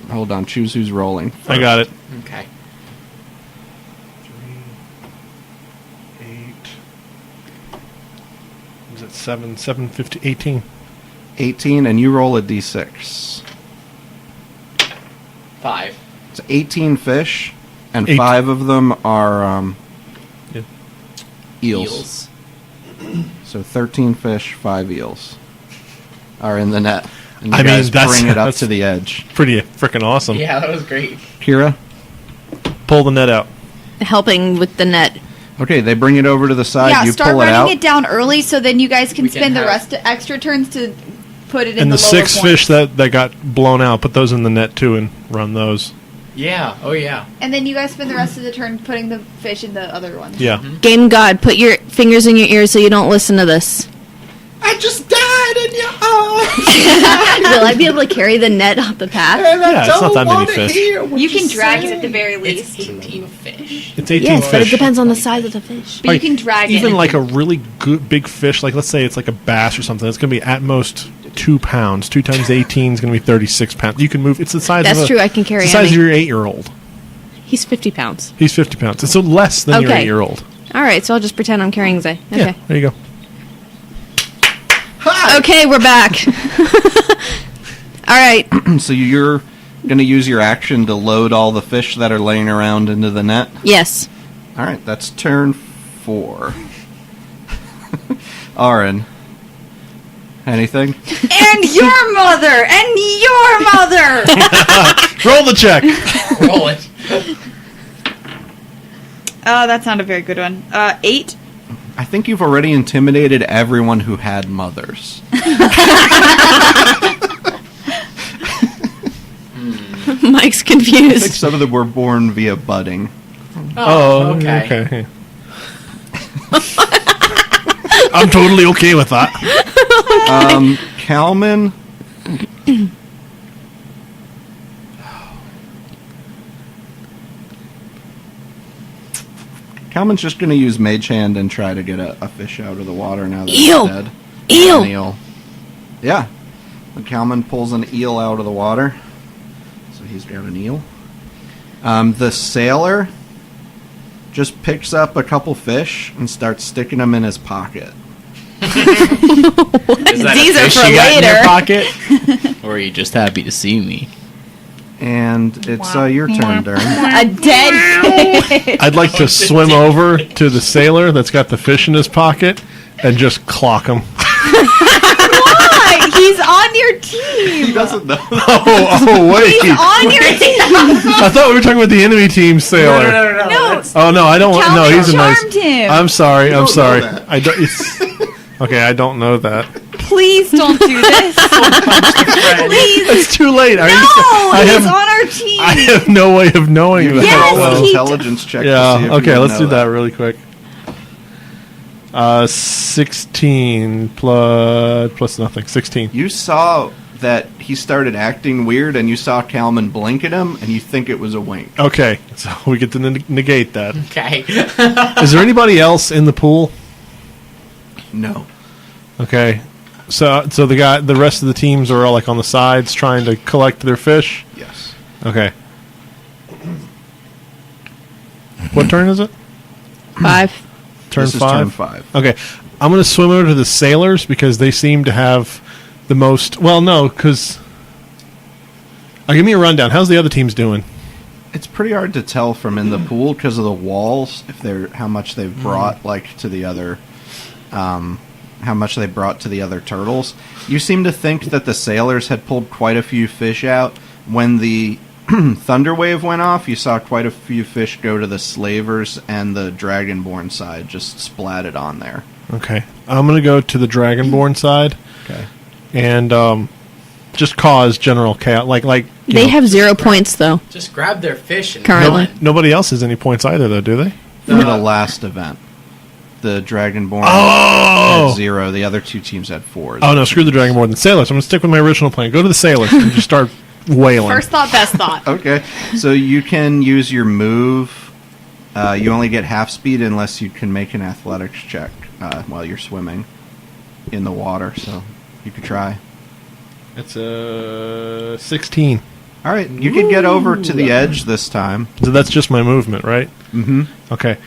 Hold on. Choose who's rolling. I got it. Okay. 3, 8. Was it 7, 50, 18? 18, and you roll a d6. 5. It's 18 fish, and 18. 5 of them are eels. So 13 fish, 5 eels are in the net. And you I mean, guys that's- bring it up that's- to the edge. Pretty freaking awesome. Yeah, that was great. Kira? Pull the net out. Helping with the net. Okay, they bring it over to the side. Yeah, You start pull it running out. it down early so then you guys can We can spend the have- rest of extra turns to put it in And the the lower 6 points. fish that got blown out, put those in the net too and run those. Yeah. Oh, yeah. And then you guys spend the rest of the turn putting the fish in the other ones. Yeah. Game God, put your fingers in your ears so you don't listen to this. I just died in your arms. Will I be able to carry the net up the path? Yeah, it's not that many fish. You can drag it at the very It's least. 18 fish. It's 18 Yes, but it fish. depends on the size of the fish. But you can drag it. Even like a really good big fish, like let's say it's like a bass or something, it's going to be at most 2 pounds. 2 times 18 is going to be 36 pounds. You can move. It's the size That's of a, true, I can carry it's the size Annie. of your 8-year-old. He's 50 pounds. He's 50 pounds. It's so less than your Okay. 8-year-old. All right, so I'll just pretend I'm carrying Zay. Okay. Yeah, there you go. Okay, we're back. All right. So you're going to use your action to load all the fish that are laying around into the net? Yes. All right, that's turn 4. Aaron. Anything? And your mother! And your mother! Roll the check. Roll it. Oh, that's not a very good one. 8. I think you've already intimidated everyone who had mothers. Mike's I think confused. some of them were born via budding. Oh, okay. I'm totally okay with that. Kalman. Kalman's just going to use Mage Hand and try to get a fish out of the water now that Eel! it's dead. Eel! An eel. Yeah. And Kalman pulls an eel out of the water. So he's got an eel. The sailor just picks up a couple fish and starts sticking them in his pocket. Is that These a are fish for you got in your later. pocket? Or are you just happy to see me? And it's your turn, Durham. A dead fish. I'd like to swim over to the sailor that's got the fish in his pocket and just clock him. Why? He's on your team. He doesn't know. Oh, wait. He's on your team. I thought we were talking about the enemy team sailor. No. No. Oh, no, I don't want. No, Calvin he's a nice. charmed him. I'm sorry. I'm don't know sorry. that. I don't. It's, okay, I don't know that. Please don't do this. Please. It's too late. No, I he's have, on our team. I have no way of knowing that. Yes, Roll an he- intelligence check. to see Yeah. if Okay. you Let's know do that really quick. 16 plus nothing. 16. You saw that he started acting weird, and you saw Kalman blink at him, and you think it was a wink. Okay, so we get to negate that. Okay. Is there anybody else in the pool? No. Okay, so the rest of the teams are all like on the sides trying to collect their fish. Yes. Okay. What turn is it? 5. Turn This is 5. turn 5. Okay, I'm going to swim over to the sailors because they seem to have the most. Well, no, because. Give me a rundown. How's the other teams doing? It's pretty hard to tell from in the pool because of the walls if they're how much they've brought like to the other how much they brought to the other turtles. You seem to think that the sailors had pulled quite a few fish out. When the thunder wave went off, you saw quite a few fish go to the slavers and the dragonborn side, just splatted on there. Okay, I'm going to go to the dragonborn side Okay. and just cause general chaos. Like you They know, have 0 points, though, Just grab their fish and currently. nobody else has any points either, though, do they? For the last event. the Dragonborn Oh! had 0. The other 2 teams had 4. Oh, no, screw the Dragonborn. The Sailors. I'm going to stick with my original plan. Go to the Sailors and just start wailing. First thought, best thought. Okay, so you can use your move. You only get half speed unless you can make an athletics check while you're swimming in the water. So you could try. It's a 16. All right, you could get over to the edge this time. So that's just my movement, right? Mm-hmm. Okay.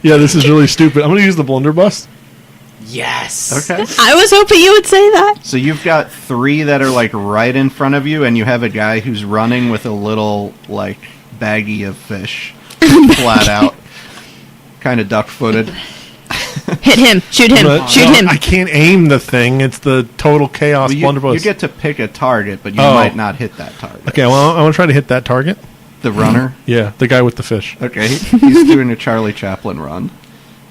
Yeah, this is really stupid. I'm going to use the blunderbuss. Yes. Okay. I was hoping you would say that. So you've got 3 that are like right in front of you, and you have a guy who's running with a little like baggie of fish, flat out, kind of duck-footed. Hit him. Shoot him. But, Shoot him. I can't aim the thing. It's the total chaos Well, blunderbuss. you get to pick a target, but you Oh. might not hit that target. Okay, well, I want to try to hit that target. The runner. Yeah, the guy with the fish. Okay, he's doing a Charlie Chaplin run.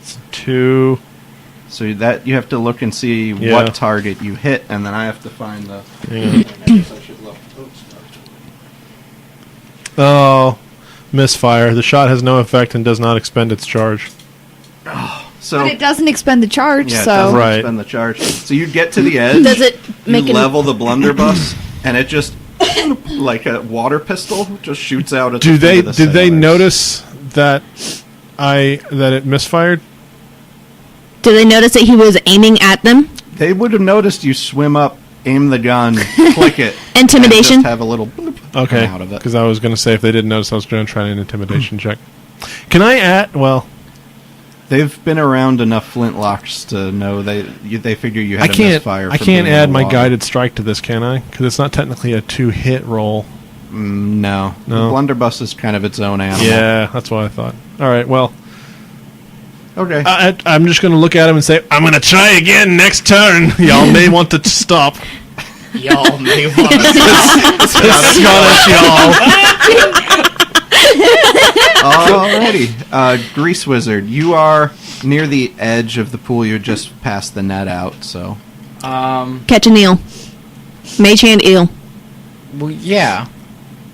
It's 2. So that you have to look and see Yeah. what target you hit, and then I have to find the. Hang on. Oh, misfire. The shot has no effect and does not expend its charge. So But it doesn't expend the charge, yeah, it so... doesn't Right. spend the charge. So you get to the edge. Does it make you an- level the blunderbuss, and it just like a water pistol just shoots out. At Do the they feet of the did they sailors. notice that it misfired? Did they notice that he was aiming at them? They would have noticed you swim up, aim the gun, click it, Intimidation? and just have a little bloop Okay, come out of it. because I was going to say if they didn't notice, I was going to try an intimidation check. Can I add? Well, They've been around enough flintlocks to know they figure you I had a can't. misfire. I for can't being in add the my water. guided strike to this, can I? Because it's not technically a 2-hit roll. No. No. The blunderbuss is kind of its own animal. Yeah, that's what I thought. All right, well, Okay. I'm just going to look at him and say, I'm going to try again next turn. Y'all may want to stop. Y'all may want to. Scottish y'all. Alrighty. Grease Wizard, you are near the edge of the pool. You just passed the net out, so. Catch an eel. Mage hand eel. Well, yeah.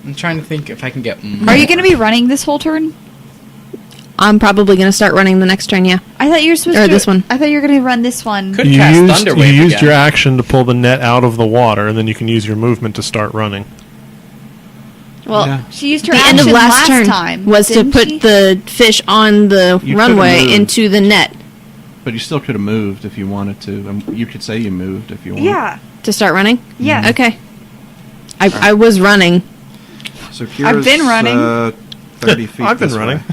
I'm trying to think if I can get. Are you going to be running this whole turn? I'm probably going to start running the next turn, yeah. I thought you were supposed Or to... this one. I thut you were going to run this one. Could You cast used, Thunder you Wave used again. your action to pull the net out of the water, and then you can use your movement to start running. Well, Yeah. She used her the action end of last turn time. was to didn't put she? the fish on the You runway could've moved. into the net But you still could have moved if you wanted to. You could say you moved if you want. Yeah. to start running. Yeah. Okay. I was running. So Kira's, I've been running. 30 feet I've been this running. way.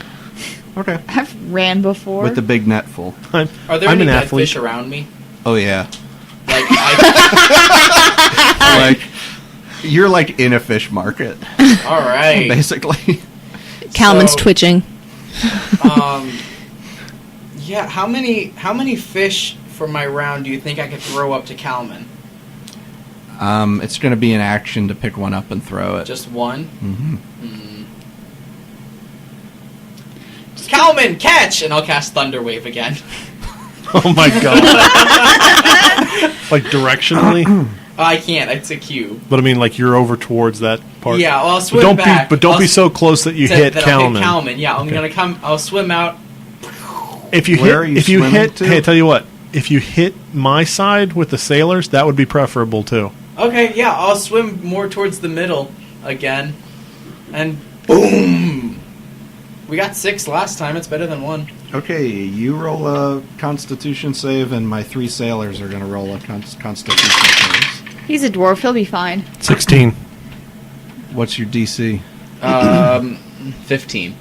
Okay. I've ran before. With the big net full. I'm Are there an any dead athlete. fish around me? Oh, yeah. Like, I, Like, you're like in a fish market, all right. basically. Calman's So- twitching. Yeah. How many fish for my round do you think I could throw up to Kalman? It's going to be an action to pick one up and throw it. Just one. hmm Kalman, catch! And I'll cast Thunder Wave again. Oh my god. Like directionally? I can't. It's a cube. But I mean, like you're over towards that part. Yeah. Well, I'll But swim don't back. be. But don't I'll be s- so close that you to- hit that I'll Kalman. hit Kalman. Yeah. I'm Okay. gonna come. I'll swim out. If you Where are hit, you if you swimming hit, to? hey, I tell you what. If you hit my side with the sailors, that would be preferable too. Okay. Yeah. I'll swim more towards the middle again, and boom. We got 6 last time. It's better than 1. Okay, you roll a Constitution save, and my 3 sailors are going to roll a Constitution save. He's a dwarf. He'll be fine. 16. What's your DC? 15.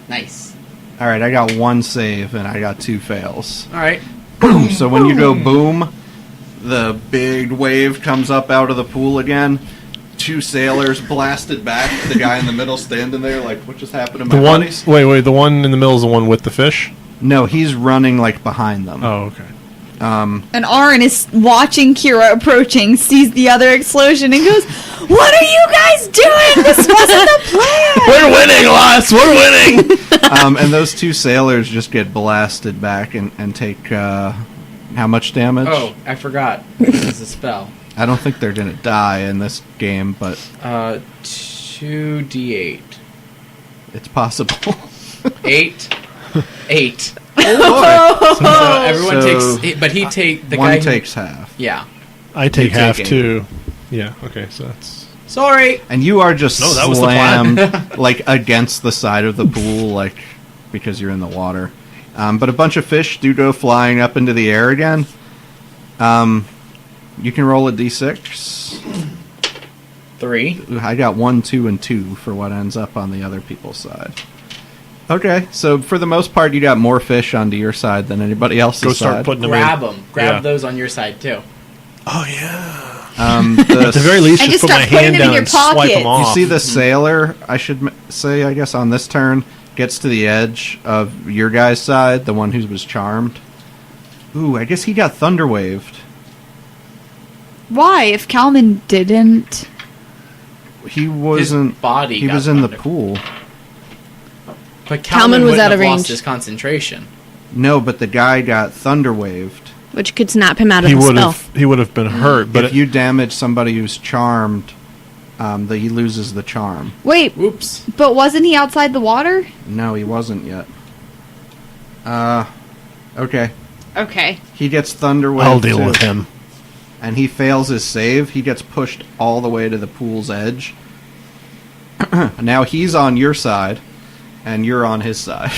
Nice. All right, I got 1 save, and I got 2 fails. All right. So when you go boom, the big wave comes up out of the pool again. 2 sailors blasted back. The guy in the middle standing there like, what just happened to my The one. buddies? Wait. The one in the middle is the one with the fish. No, he's running like behind them. Oh, okay. And Aaron is watching Kira approaching, sees the other explosion, and goes, "What are you guys doing? This wasn't the plan!" We're winning, Lots. We're winning. And those 2 sailors just get blasted back and take how much damage? Oh, I forgot. This is a spell. I don't think they're going to die in this game, but 2 2d8. It's possible. 8. 8. Oh, So everyone So, takes, but he take the one guy who- takes half. Yeah. I take You half take 8. too. Yeah. Okay. So that's. Sorry. And you are just No, that was the plan. slammed like against the side of the pool, like because you're in the water. But a bunch of fish do go flying up into the air again. You can roll a d6. 3. I got 1, 2, and 2 for what ends up on the other people's side. Okay, so for the most part, you got more fish onto your side than anybody else's Go start side. putting them Grab in. them. Grab Yeah. those on your side too. Oh yeah. The At the very least, And just just put my start putting hand them in down your and swipe pocket. them off. You see the sailor, I should say, I guess, on this turn, gets to the edge of your guy's side, the one who was charmed. Ooh, I guess he got thunder waved. Why? If Kalman didn't. He wasn't. body He got was in the thunder- pool. But Kalman was wouldn't out have of lost range. his concentration. No, but the guy got thunder waved. Which could snap him out of He the would spell. have. He would have been hurt, but If you damage somebody who's charmed, he loses the charm. Wait, Whoops. but wasn't he outside the water? No, he wasn't yet. Okay. Okay. He gets thunder waved. I'll deal too. with him. And he fails his save. He gets pushed all the way to the pool's edge. Now he's on your side, and you're on his side.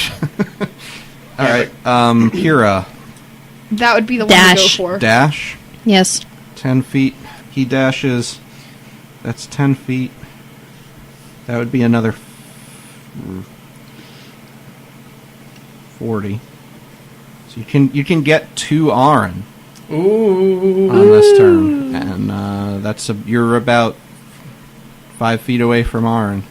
All right, Kira, That would be the one to Dash. go for. dash, Yes. 10 feet. He dashes. That's 10 feet. That would be another 40. So you can get 2 Aaron Ooh. on this turn, and you're about 5 feet away from Aaron.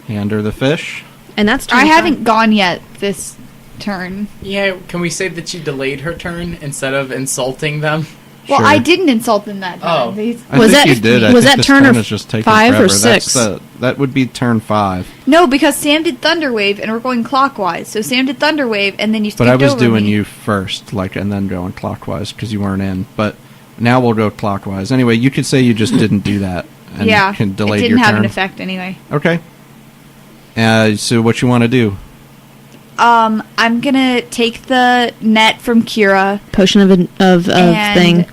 Hand her the fish. And that's turn I five. haven't gone yet this turn. Yeah, can we say that she delayed her turn instead of insulting them? Well, Sure. I didn't insult them that time. Oh. They- I Was think that- you did. I was think that this turn or is just taking 5 or forever. 6? That would be turn 5. No, because Sam did Thunderwave, and we're going clockwise. So Sam did Thunderwave, and then you skipped But I was over doing me. you first, and then going clockwise because you weren't in. But now we'll go clockwise. Anyway, you could say you just didn't do that and Yeah, can delay it your didn't have turn. an effect anyway. Okay. So what you want to do? I'm gonna take the net from Kira. Potion of And- thing.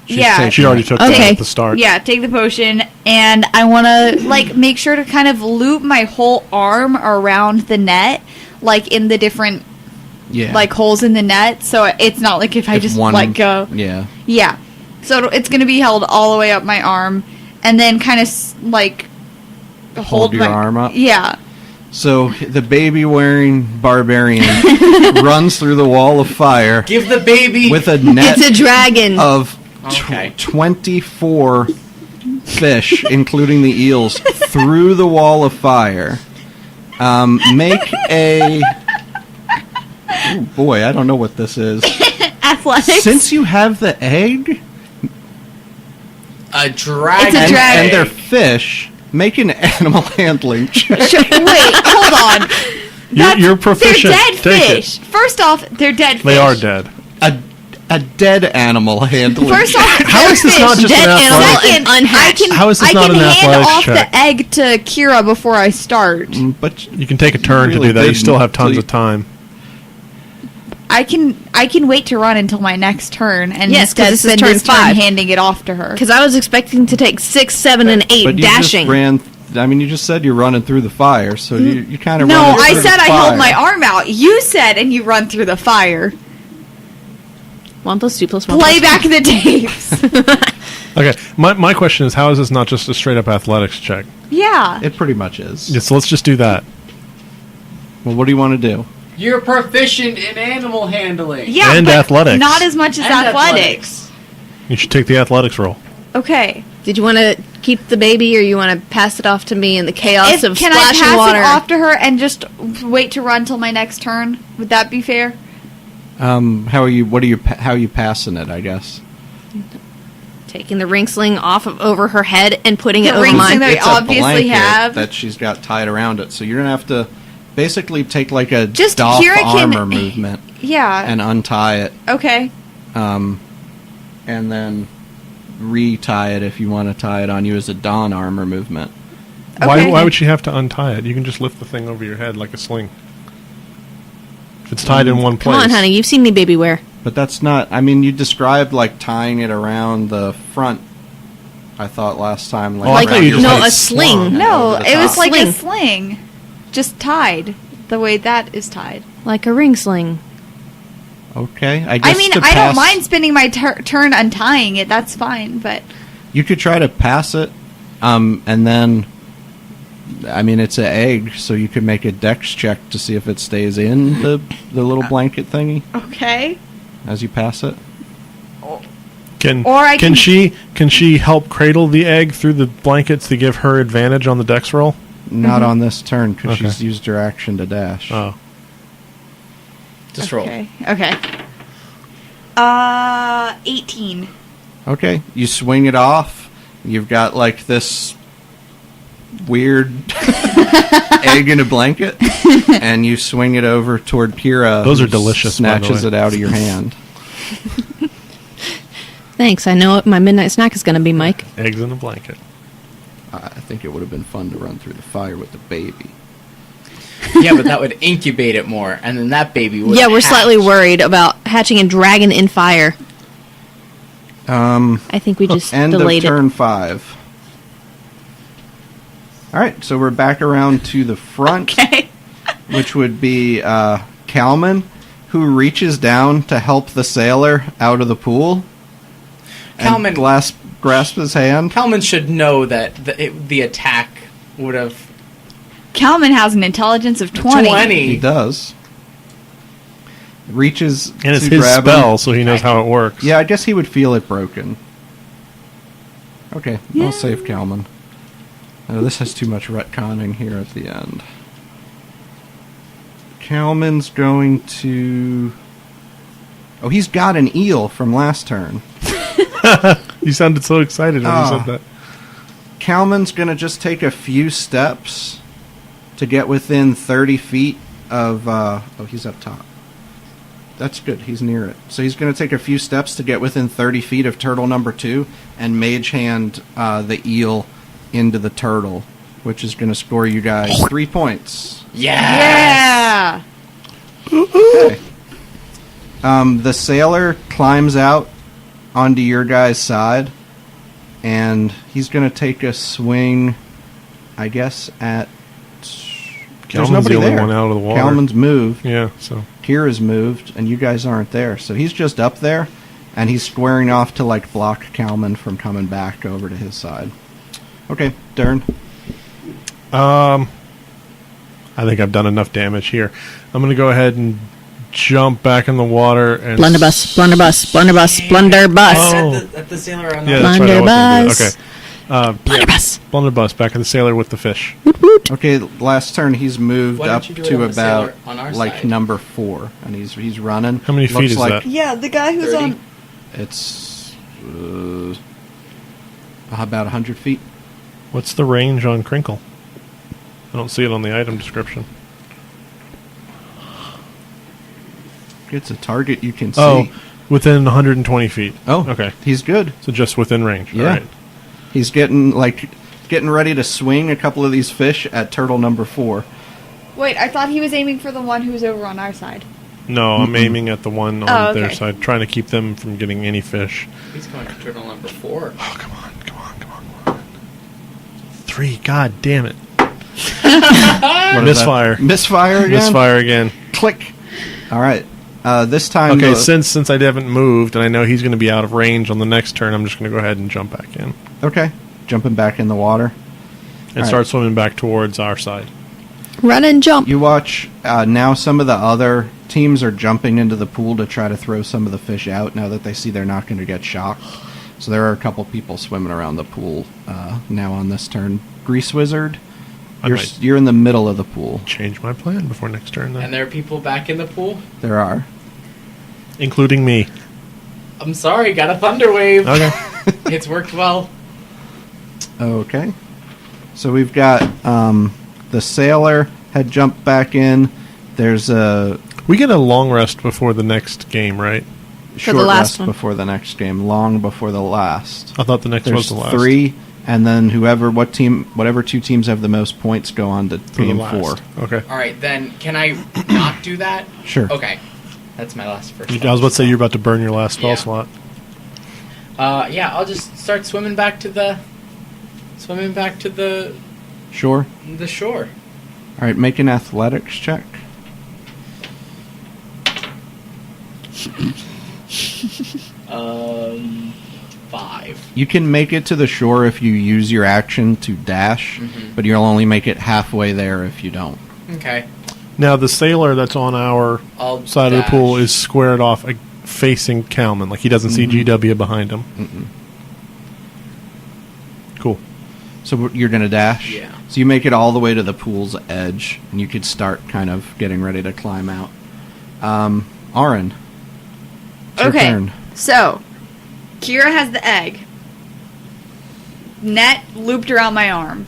She's Yeah. taking She already it. took Okay. that at the start. Yeah, take the potion, and I want to make sure to kind of loop my whole arm around the net, in the different Yeah. holes in the net, so it's not like if I If just one- let go. Yeah. Yeah, so it's gonna be held all the way up my arm, and then kind of hold your my arm up? Yeah, So the baby-wearing barbarian runs through the wall of fire Give the baby. with a net It's a dragon. of Okay. 24 fish, including the eels, through the wall of fire. Make a... Oh boy, I don't know what this is. athletics. Since you have the egg a dragon. It's a dragon. and they're fish, make an animal handling check. Wait, hold on. You're proficient. They're dead Take fish. First off, they're dead fish. They are dead. A dead animal handling First off, check. How they're is this fish. not just Dead an animal athletic? and unhatched. How is this I not can an hand athletics off check? the egg to Kira before I start. But You can take a turn Really to do that. You didn't, still have tons so of time. I can wait to run until my next turn and Yes, 'cause instead this is spend turn this turn 5. handing it off to her. Because I was expecting to take 6, 7, and 8 but you dashing. just ran. I mean, you just said you're running through the fire, so you kind of No, running I through said the I held fire. my arm out. You said, and you run through the fire. 1 + 2 + 1 Play + back the tapes. Okay, my question is, how is this not just a straight up athletics check? Yeah. It pretty much is. Yeah, so let's just do that. Well, what do you want to do? You're proficient in animal handling. Yeah, And but athletics. not as much as And athletics. You should take the athletics roll. Okay. Did you want to keep the baby, or you want to pass it off to me in the chaos of Can I splashing pass water? it off to her and just wait to run till my next turn? Would that be fair? How are you? What are you? How are you passing it? I guess. Taking the ring sling off of over her head and putting it The over ring mine. sling that I It's a obviously blanket have. that she's got tied around it, so you're gonna have to basically take like a Just doff Kira can- armor movement Yeah. and untie it, Okay. and then re-tie it if you want to tie it on you as a Dawn armor movement. Why Okay. would she have to untie it? You can just lift the thing over your head like a sling. If it's tied in one place. Come on, honey. You've seen me baby wear. But that's not... I mean, you described, like, tying it around the front, I thought, last time. Oh, I Like, thought you just no, said a sling. slung No, over the it was top. like a Sling. sling. Just tied. The way that is tied. Like a ring sling. Okay, I guess I mean, to I pass, don't mind spending my turn untying it. That's fine, but... You could try to pass it, and then... I mean, it's an egg, so you could make a dex check to see if it stays in the little blanket thingy Okay. as you pass it. Can Or I can can- she help cradle the egg through the blankets to give her advantage on the dex roll? Not on this turn, because Okay. she's used her action to dash. Oh, Just roll. Okay. 18. Okay, you swing it off. You've got, like, this weird egg in a blanket, and you swing it over toward Kira. Those are who delicious, by the Snatches way. it out of your hand. Thanks. I know what my midnight snack is going to be, Mike. eggs in a blanket. I think it would have been fun to run through the fire with the baby. Yeah, but that would incubate it more, and then that baby would Yeah, we're hatch. slightly worried about hatching a dragon in fire. Um, I think we just end of delayed turn it. 5. All right, so we're back around to the front, Okay. which would be Kalman, who reaches down to help the sailor out of the pool. Kalman- And grasp his hand. Kalman should know that the attack would have Kalman has an intelligence of 20. 20. He does. Reaches And it's to his grab spell, him. so he knows how it works. Yeah, I guess he would feel it broken. Okay, I'll save Kalman. This has too much retconning here at the end. Kalman's going to... Oh, he's got an eel from last turn. You sounded so excited when you Oh. said that. Kalman's going to just take a few steps to get within 30 feet of... oh, he's up top. That's good. He's near it. So he's going to take a few steps to get within 30 feet of turtle number 2 and mage hand the eel into the turtle, which is going to score you guys 3 points. Yes! Yeah. Okay. The sailor climbs out onto your guys' side, and he's going to take a swing, I guess, at... There's Kalman's nobody the only there. one out of the water. Kalman's moved. Yeah, so Kira's moved, and you guys aren't there. So he's just up there, and he's squaring off to, like, block Kalman from coming back over to his side. Okay, Dern. I think I've done enough damage here. I'm going to go ahead and jump back in the water and Blunderbuss, blunderbuss, blunderbuss, blunderbuss. Oh. At the sailor on Yeah, the that's right. I was gonna do Blunderbuss. that. Okay. Blunderbuss. Blunderbuss back in the sailor with the fish. Okay, last turn he's moved Why don't up you do it to on the about, sailor on our like, side? number 4, and he's running. How many feet Looks is like that? Yeah, the guy who's 30. on... It's about 100 feet. What's the range on Crinkle? I don't see it on the item description. It's a target you can see. Oh, within 120 feet. Oh, Okay. He's good. So just within range. Yeah. All right. He's getting ready to swing a couple of these fish at turtle number 4. Wait, I thought he was aiming for the one who's over on our side. No, I'm aiming at the one on Oh, their okay. side, trying to keep them from getting any fish. He's going to turtle number 4. Oh, come on, come on, come on, come on. 3, god damn it. What is that? Misfire. Misfire again? Misfire again. Click. All right. This time... Okay, the- since I haven't moved and I know he's going to be out of range on the next turn, I'm just going to go ahead and jump back in Okay. Jumping back in the water. and All start right. swimming back towards our side. Run and jump. You watch, now some of the other teams are jumping into the pool to try to throw some of the fish out now that they see they're not going to get shocked. So there are a couple people swimming around the pool now on this turn. Grease Wizard, I might you're in the middle of the pool. change my plan before next turn, then. And there are people back in the pool. There are. Including me. I'm sorry, got a thunder wave. Okay. It's worked well. Okay. So we've got the sailor had jumped back in. There's a... We get a long rest before the next game, right? short the last rest one. before the next game, long before the last. I thought the next There's was the last. 3, and then whatever 2 teams have the most points go on to For the game last. 4. Okay. All right, then can I not do that? Sure. Okay, that's my last first. I was about to say you're about to burn your last spell Yeah. slot. Yeah, I'll just start swimming back to the Sure. the shore. All right, make an athletics check. Um, 5. You can make it to the shore if you use your action to dash, but you'll only make it halfway there if you don't. Okay. Now the sailor that's on our I'll side of the dash. pool is squared off, facing Kalman. Like he doesn't see GW behind him. Cool. So you're going to dash? Yeah. So you make it all the way to the pool's edge, and you could start kind of getting ready to climb out. Aaron. It's your Okay. turn. So, Kira has the egg. Net looped around my arm.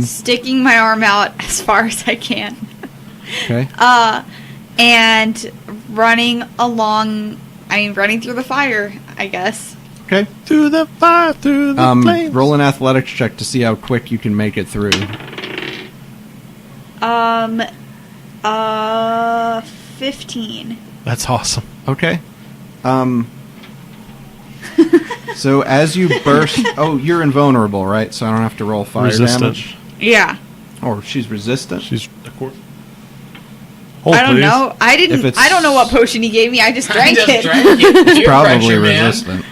Sticking my arm out as far as I can. Okay. And running through the fire, I guess. Okay. Through the fire, through the flames. Roll an athletics check to see how quick you can make it through. 15. That's awesome. Okay. So as you burst... Oh, you're invulnerable, right? So I don't have to roll fire Resistant. damage? Yeah. Oh, she's resistant? She's Hold, I don't please. know. If it's- I don't know what potion he gave me. I just drank Just it. drank it. It's Peer probably pressure, man. resistant.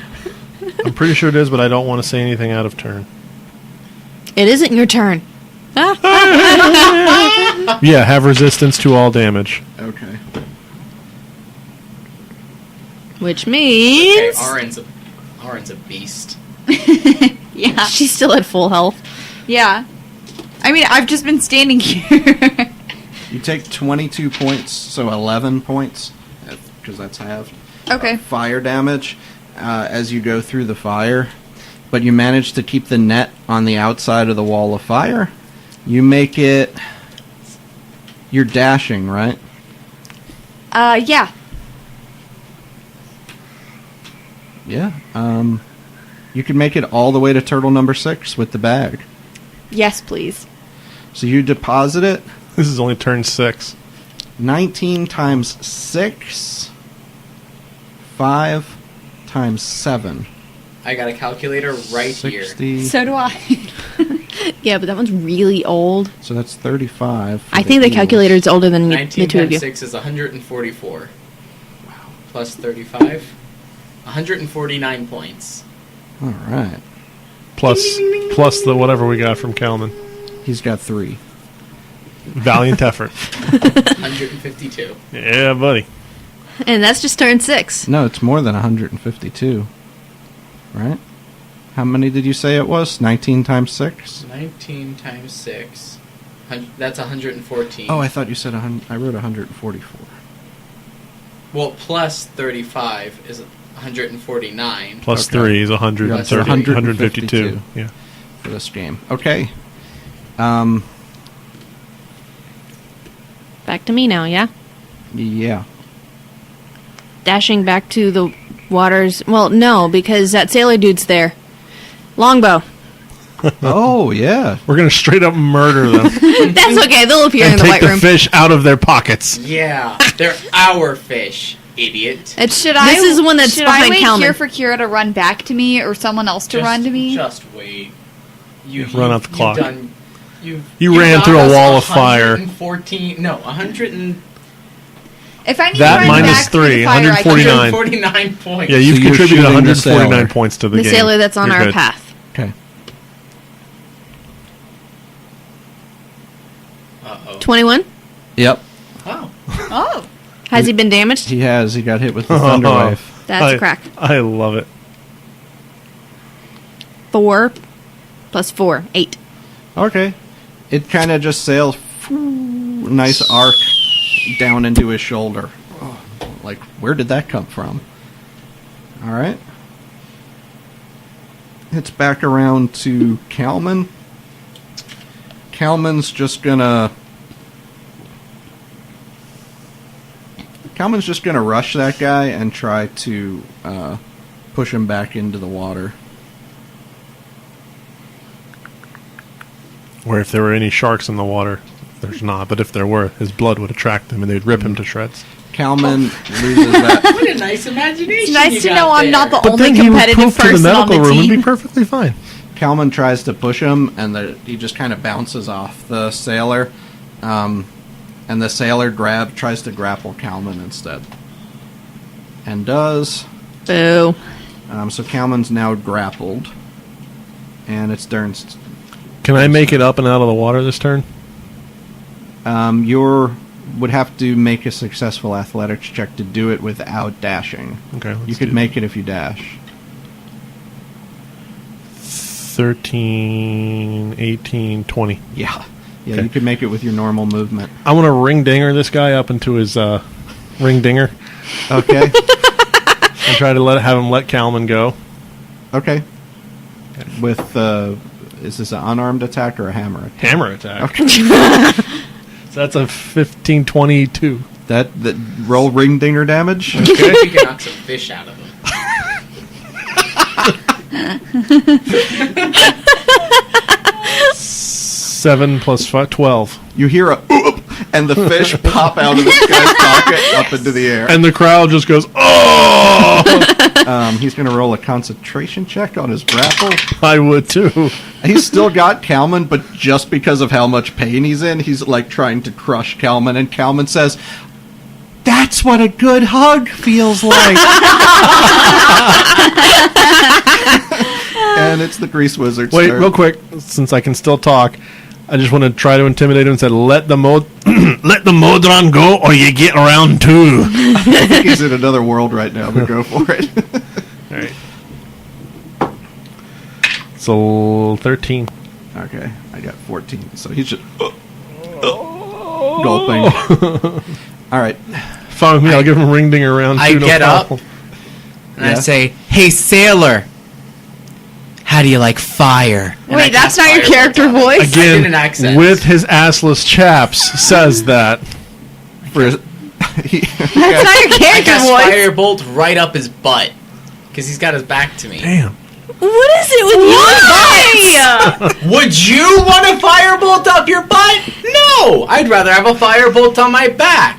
I'm pretty sure it is, but I don't want to say anything out of turn. It isn't your turn. Yeah, have resistance to all damage. Okay. Which Okay, means Aaron's a beast. Yeah. she's still at full health. Yeah. I mean, I've just been standing here. You take 22 points, so 11 points, because that's halved. Okay. Fire damage as you go through the fire, but you manage to keep the net on the outside of the wall of fire. You make it... You're dashing, right? Yeah. Yeah. You can make it all the way to turtle number 6 with the bag. Yes, please. So you deposit it. This is only turn 6. 19 times 6. 5 times 7. I got a calculator right here. 60. So do I. Yeah, but that one's really old. So that's 35. for I think the Eagles. calculator is older than the 19 two of times you. 6 is 144. Wow. Plus 35. 149 points. All right. Plus the whatever we got from Kalman. He's got 3. Valiant effort. 152. Yeah, buddy. And that's just turn 6. No, it's more than 152. Right? How many did you say it was? 19 times 6? 19 times 6. That's 114. Oh, I thought you said 100. I wrote 144. Well, plus 35 is 149. Plus Okay. 3 is Yeah, 130. so 152. Yeah. For this game. Okay. Back to me now, yeah? Yeah. Dashing back to the waters. Well, no, because that sailor dude's there. Longbow. Oh, yeah. We're going to straight up murder them That's okay. They'll appear in and the take white the room. fish out of their pockets. Yeah, they're our fish, idiot. It's, Should this is one that's should I behind wait Kalman. here for Kira to run back to me, or someone else to run to me? Just wait. Run out the clock. You ran got through a us wall of fire. 114. No, 100 and If I need That to run minus back through 3, the fire, I can 149. 149 points. Yeah, you've So you're contributed shooting the 149 sailor. points to the the game. sailor that's on You're our good. path. Okay. Uh-oh. 21. Yep. Oh. Oh. Has he been damaged? He has. He got hit with the thunder wave. That's a crack. I love it. 4 plus 4, 8. Okay. It kind of just sails, nice arc down into his shoulder. Oh, like, where did that come from? All right. It's back around to Kalman. Kalman's Kalman's just going to rush that guy and try to push him back into the water. Or if there were any sharks in the water, there's not. But if there were, his blood would attract them, and they'd rip him to shreds. Kalman loses that. What a nice imagination. It's nice you to got know I'm there. not the But only then he would competitive poof to the person on medical the room and be team. perfectly fine. Kalman tries to push him, and he just kind of bounces off the sailor. And the sailor tries to grapple Kalman instead. And does. Boo. So Kalman's now grappled. And it's Dern's. Can I make it up and out of the water this turn? You would have to make a successful athletics check to do it without dashing. Okay. You could make it if you dash. 13, 18, 20. Yeah. Yeah, Okay. you could make it with your normal movement. I want to ring dinger this guy up into his ring dinger Okay. and try to have him let Kalman go. Okay. With, is this an unarmed attack or a hammer attack? Hammer attack. Okay. So that's a 15, 22. That roll ring dinger damage? You can knock some fish out of him. 7 plus 5, 12. You hear a oop, and the fish pop out of this guy's pocket up into the air. And the crowd just goes, oh! He's going to roll a concentration check on his grapple. I would too. He's still got Kalman, but just because of how much pain he's in, he's like trying to crush Kalman. And Kalman says, "That's what a good hug feels like." And it's the Grease Wizard's Wait, turn. real quick, since I can still talk, I just want to try to intimidate him and say, let the Modron go or you get round 2. I think he's in another world right now, but go for it. All right. So 13. Okay, I got 14, so he's just gulping. All right. Fine with me, I'll give him a ring dinger round 2. I no get up problem. and I Yeah. say, "Hey, sailor, how do you like fire?" And I Wait, that's cast not your Firebolt character on him. voice? I did Again, an accent. with his assless chaps, says that. For his, That's not your I character cast voice. Firebolt right up his butt because he's got his back to me. Damn. What is it with you? Would you want a firebolt up your butt? No, I'd rather have a firebolt on my back.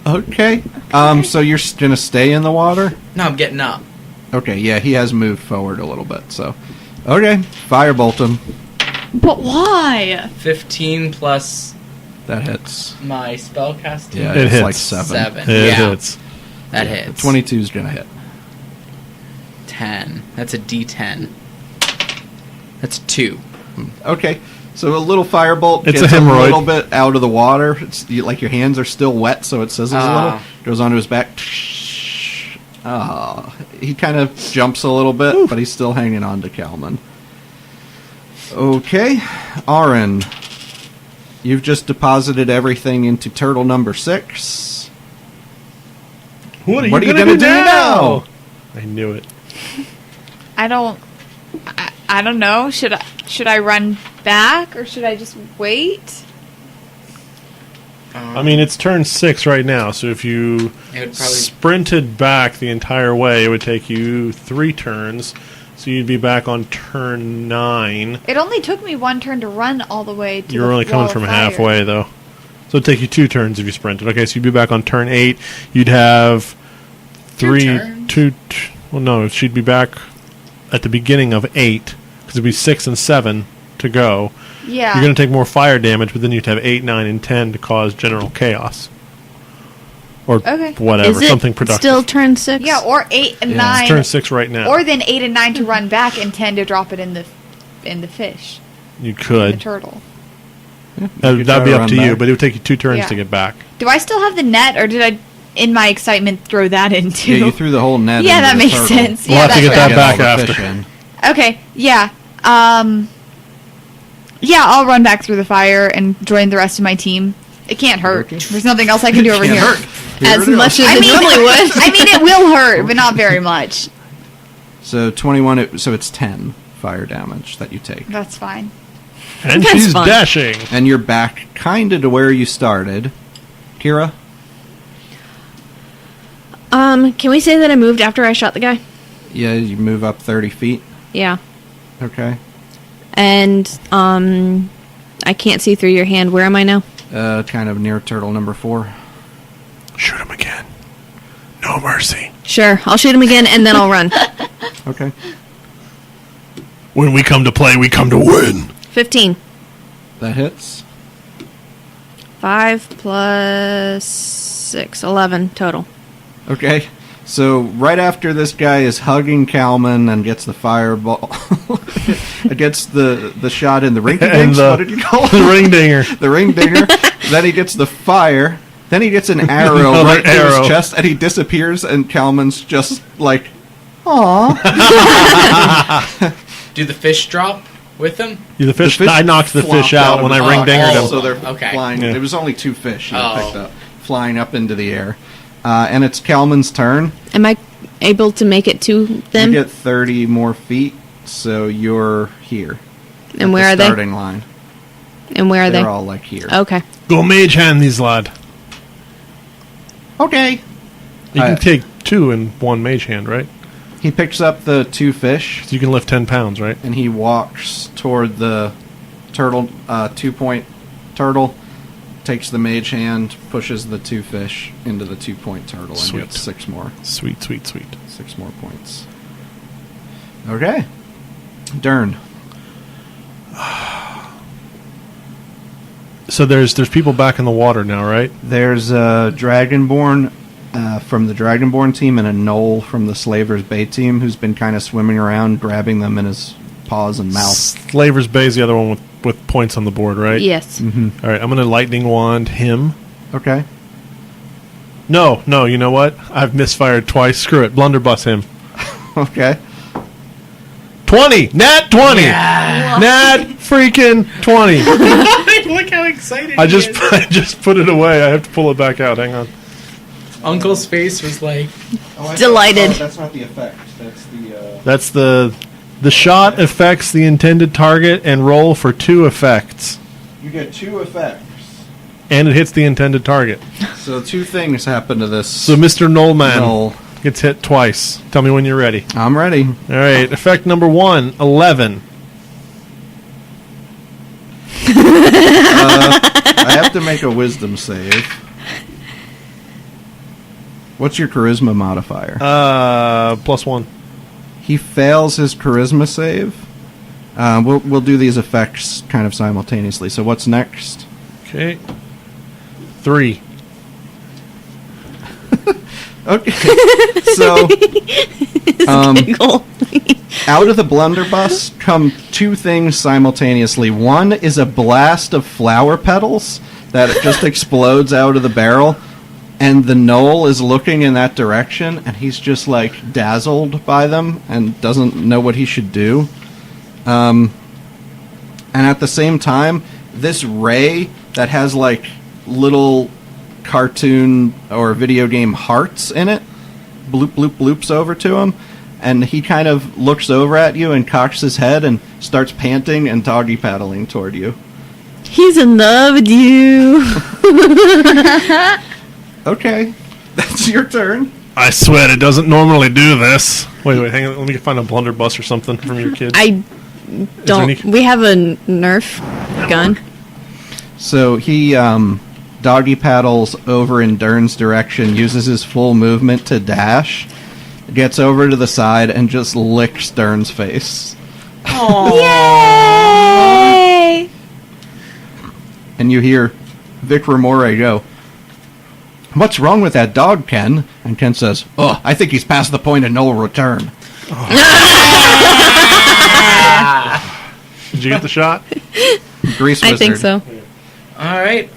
okay. So you're gonna stay in the water? No, I'm getting up. Okay, yeah, he has moved forward a little bit, so. Okay, firebolt him. But why? 15 plus That hits. my spellcasting. Yeah, It it's hits. like 7. 7. It Yeah, hits. that hits. 22 is gonna hit. 10. That's a D10. That's 2. Okay, so a little firebolt It's gets a a hemorrhoid. little bit out of the water. It's like your hands are still wet, so it sizzles a little. Goes onto his back. He kind of jumps a little bit, but he's still hanging on to Kalman. Okay, Aaron, you've just deposited everything into turtle number 6. What are you What are you going gonna to do now? I knew it. I don't know. Should I run back or should I just wait? I mean, it's turn 6 right now, so if you It would probably. sprinted back the entire way, it would take you 3 turns, so you'd be back on turn 9. It only took me one turn to run all the way to You're the only wall coming of from fire. halfway, though. So it'd take you 2 turns if you sprinted. Okay, so you'd be back on turn 8. You'd have 3, turns. 2... Well, no, she'd be back at the beginning of 8, because it'd be 6 and 7 to go. Yeah. You're going to take more fire damage, but then you'd have 8, 9, and 10 to cause general chaos. Or Okay. whatever, Is it something productive. still turn 6? Yeah, or 8 and Yeah. 9. It's turn 6 right now. Or then 8 and 9 to run back and 10 to drop it in the fish, You the could. turtle. could That'd try be to up run to you, back. but it would take you 2 turns Yeah. to get back. Do I still have the net, or did I, in my excitement, throw that in too? Yeah, you threw the whole net Yeah, into that the makes turtle. sense. We'll Yeah, have to that's get that right. back all the after. fish in. Okay, yeah. Yeah, I'll run back through the fire and join the rest of my team. It can't hurt. Okay. There's nothing else I can do over Can't here. hurt. As Here it much is. as it normally would. I mean, it will hurt, but not very much. So 21, so it's 10 fire damage that you take. That's fine. And That's she's fun. dashing. And you're back kind of to where you started. Kira? Can we say that I moved after I shot the guy? Yeah, you move up 30 feet. Yeah. Okay. And, I can't see through your hand. Where am I now? Kind of near turtle number 4. Shoot him again. No mercy. Sure. I'll shoot him again, and then I'll run. Okay. When we come to play, we come to win. 15. That hits. 5 plus 6. 11 total. Okay. So right after this guy is hugging Kalman and gets the fireball, gets the shot in the rinky dinks. What did you call it? The ring dinger. The ring dinger. Then he gets the fire. Then he gets an arrow Another right through arrow. his chest, and he disappears. And Kalman's just like, "Aw." Do the fish drop with him? Yeah, the fish. The fish I knocked the flopped fish out out when of I his ring mouth. dingered him. So they're Okay. flying. Yeah. It was only 2 fish he Oh. picked up, flying up into the air. And it's Kalman's turn. Am I able to make it to them? You get 30 more feet, so you're here. And at where the are they? starting line. And where are They're they? all like here. Okay. Go mage hand these lad. Okay. You can take 2 in one mage hand, right? He picks up the 2 fish, So you can lift 10 pounds, right? and he walks toward the turtle, 2-point turtle, takes the mage hand, pushes the 2 fish into the 2-point turtle, and Sweet. gets 6 more. Sweet, sweet, sweet. 6 more points. Okay. Dern. So there's people back in the water now, right? There's a Dragonborn from the Dragonborn team and a Knoll from the Slaver's Bay team who's been kind of swimming around, grabbing them in his paws and mouth. Slaver's Bay is the other one with points on the board, right? Yes. Mm-hmm. All right, I'm going to lightning wand him. Okay. No, you know what? I've misfired twice. Screw it. Blunderbuss him. Okay. 20! Nat 20! Yeah. Nat freaking 20! Look how excited I he just is. I just put it away. I have to pull it back out. Hang on. Uncle's face was like, Delighted. that's not the effect. That's the... That's the shot affects the intended target and roll for 2 effects. You get 2 effects. And it hits the intended target. So 2 things happen to this. So Mr. Knollman Knoll. gets hit twice. Tell me when you're ready. I'm ready. All right, effect number 1, 11. I have to make a wisdom save. What's your charisma modifier? +1. He fails his charisma save. We'll do these effects kind of simultaneously. So what's next? Okay. 3. Okay. So Giggle. out of the blunderbuss come 2 things simultaneously. One is a blast of flower petals that just explodes out of the barrel, and the Knoll is looking in that direction, and he's just like dazzled by them and doesn't know what he should do. And at the same time, this ray that has like little cartoon or video game hearts in it bloop bloop bloops over to him, and he kind of looks over at you and cocks his head and starts panting and doggy paddling toward you. He's in love with you. Okay, that's your turn. I swear it doesn't normally do this. Wait, hang on. Let me find a blunderbuss or something from your kid. I don't. any- We have a Nerf gun. So he doggy paddles over in Dern's direction, uses his full movement to dash, gets over to the side, and just licks Dern's face. Yay! And you hear Vic Ramore go, "What's wrong with that dog, Ken?" And Ken says, "Oh, I think he's past the point of no return." Did you get the shot? Grease I Wizard. think so. all right,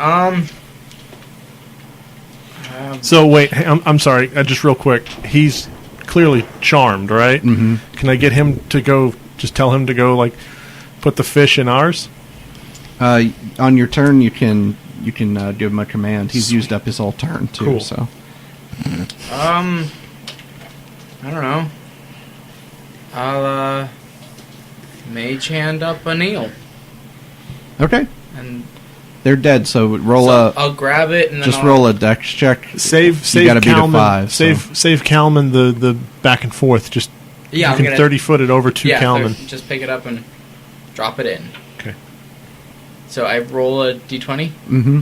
So wait, I'm sorry. Just real quick. He's clearly charmed, right? Mm-hmm. Can I get him to go? Just tell him to go, like, put the fish in ours. On your turn, you can give him a command. He's used up his whole turn too. Cool. So I don't know. I'll mage hand up a Neil okay. and They're dead, so I'll grab it and then just roll a dex check. Save gotta beat a Kalman. 5, so. Save Kalman the back and forth. Just Yeah, you I'm can gonna 30-foot it over to Kalman. Just pick it up and drop it in. Okay. So I roll a d20. Mm-hmm.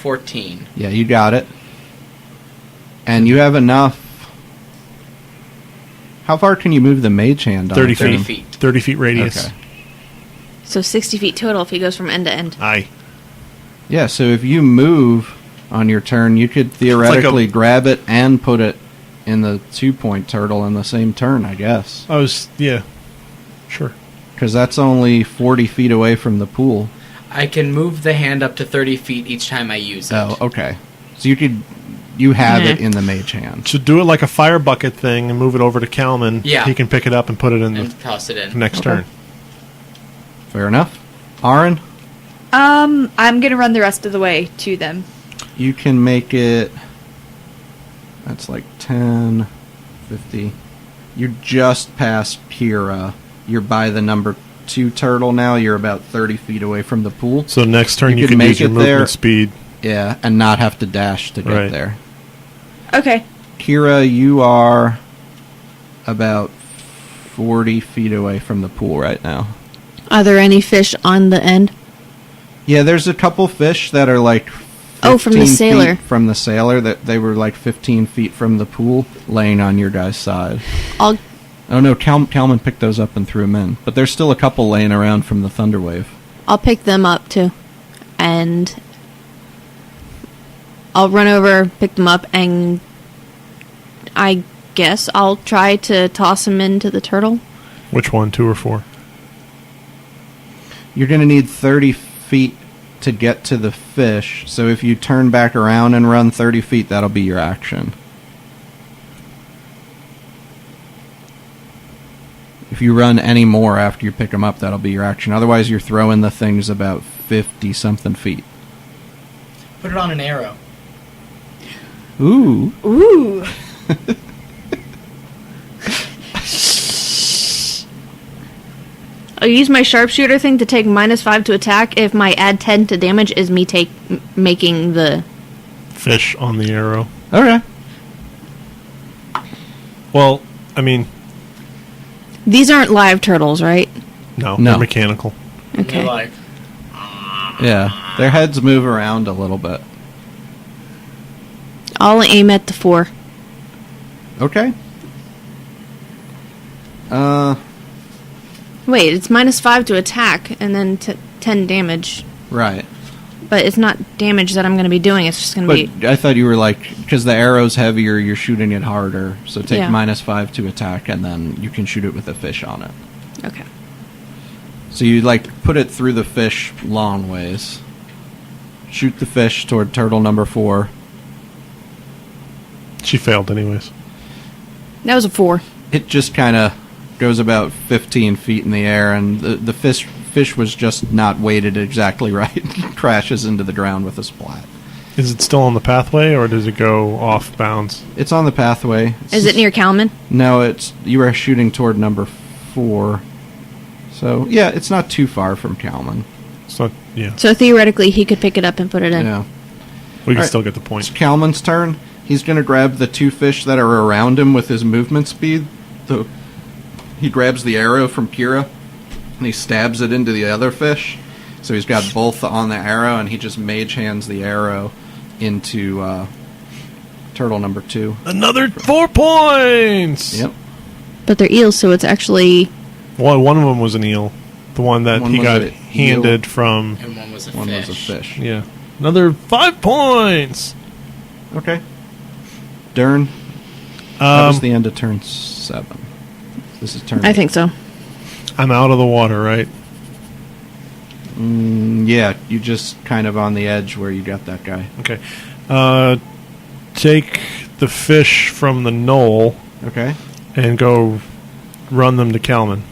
14. Yeah, you got it. And you have enough. How far can you move the mage hand on 30 a turn? 30 feet. 30 feet radius. Okay. So 60 feet total if he goes from end to end. Aye. Yeah, so if you move on your turn, you could theoretically grab it and put it in the 2-point turtle in the same turn, I guess. Sure. Because that's only 40 feet away from the pool. I can move the hand up to 30 feet each time I use it. Oh, okay. So you have it in the mage hand. So do it like a fire bucket thing and move it over to Kalman. Yeah. He can pick it up and put it in And the toss it in. next turn. Fair enough. Aaron, I'm gonna run the rest of the way to them. you can make it... That's like 10, 50. You're just past Kira. You're by the number 2 turtle now. You're about 30 feet away from the pool. So next turn You you could can make use your it movement there. speed. Yeah, and not have to dash to get Right. there. Okay. Kira, you are about 40 feet away from the pool right now. Are there any fish on the end? Yeah, there's a couple fish that are like Oh, from the 15 feet sailor. From the sailor, that they were like 15 feet from the pool, laying on your guys' side. I'll Oh no, Kalman picked those up and threw them in. But there's still a couple laying around from the Thunderwave. I'll pick them up too, and I'll run over, pick them up, and I guess I'll try to toss them into the turtle. Which one, 2 or 4? You're going to need 30 feet to get to the fish, so if you turn back around and run 30 feet, that'll be your action. If you run any more after you pick them up, that'll be your action. Otherwise, you're throwing the things about 50-something feet. Put it on an arrow. Ooh. Ooh. I'll use my sharpshooter thing to take -5 to attack if my add 10 to damage is me making the... Fish on the arrow. Okay. Well, I mean, These aren't live turtles, right? no. No. They're mechanical. Okay. They're like, Yeah, their heads move around a little bit. I'll aim at the 4. Okay. Wait, it's -5 to attack and then 10 damage. Right. But it's not damage that I'm going to be doing. It's just going to But be... I thought you were like, because the arrow's heavier, you're shooting it harder. So take Yeah. -5 to attack, and then you can shoot it with a fish on it. Okay. So you like put it through the fish long ways. Shoot the fish toward turtle number 4. She failed anyways. That was a 4. It just kind of goes about 15 feet in the air, and the fish was just not weighted exactly right. Crashes into the ground with a splat. Is it still on the pathway, or does it go off bounds? It's on the pathway. Is it near Kalman? No, you were shooting toward number 4. So, yeah, it's not too far from Kalman. It's not, yeah. So theoretically, he could pick it up and put it in. Yeah. We can Alright. still get the It's point. Kalman's turn. He's going to grab the 2 fish that are around him with his movement speed. He grabs the arrow from Kira, and he stabs it into the other fish. So he's got both on the arrow, and he just mage hands the arrow into turtle number 2. Another 4 points! Yep. But they're eels, so it's actually... Well, one of them was an eel. The one that One he was got an handed eel. from... and one was a One fish. was a fish. Yeah. Another 5 points! Okay. Dern, that was the end of turn 7. This is turn I 8. think so. I'm out of the water, right? Yeah, you just kind of on the edge where you got that guy. Okay. Take the fish from the knoll Okay. and go run them to Kalman.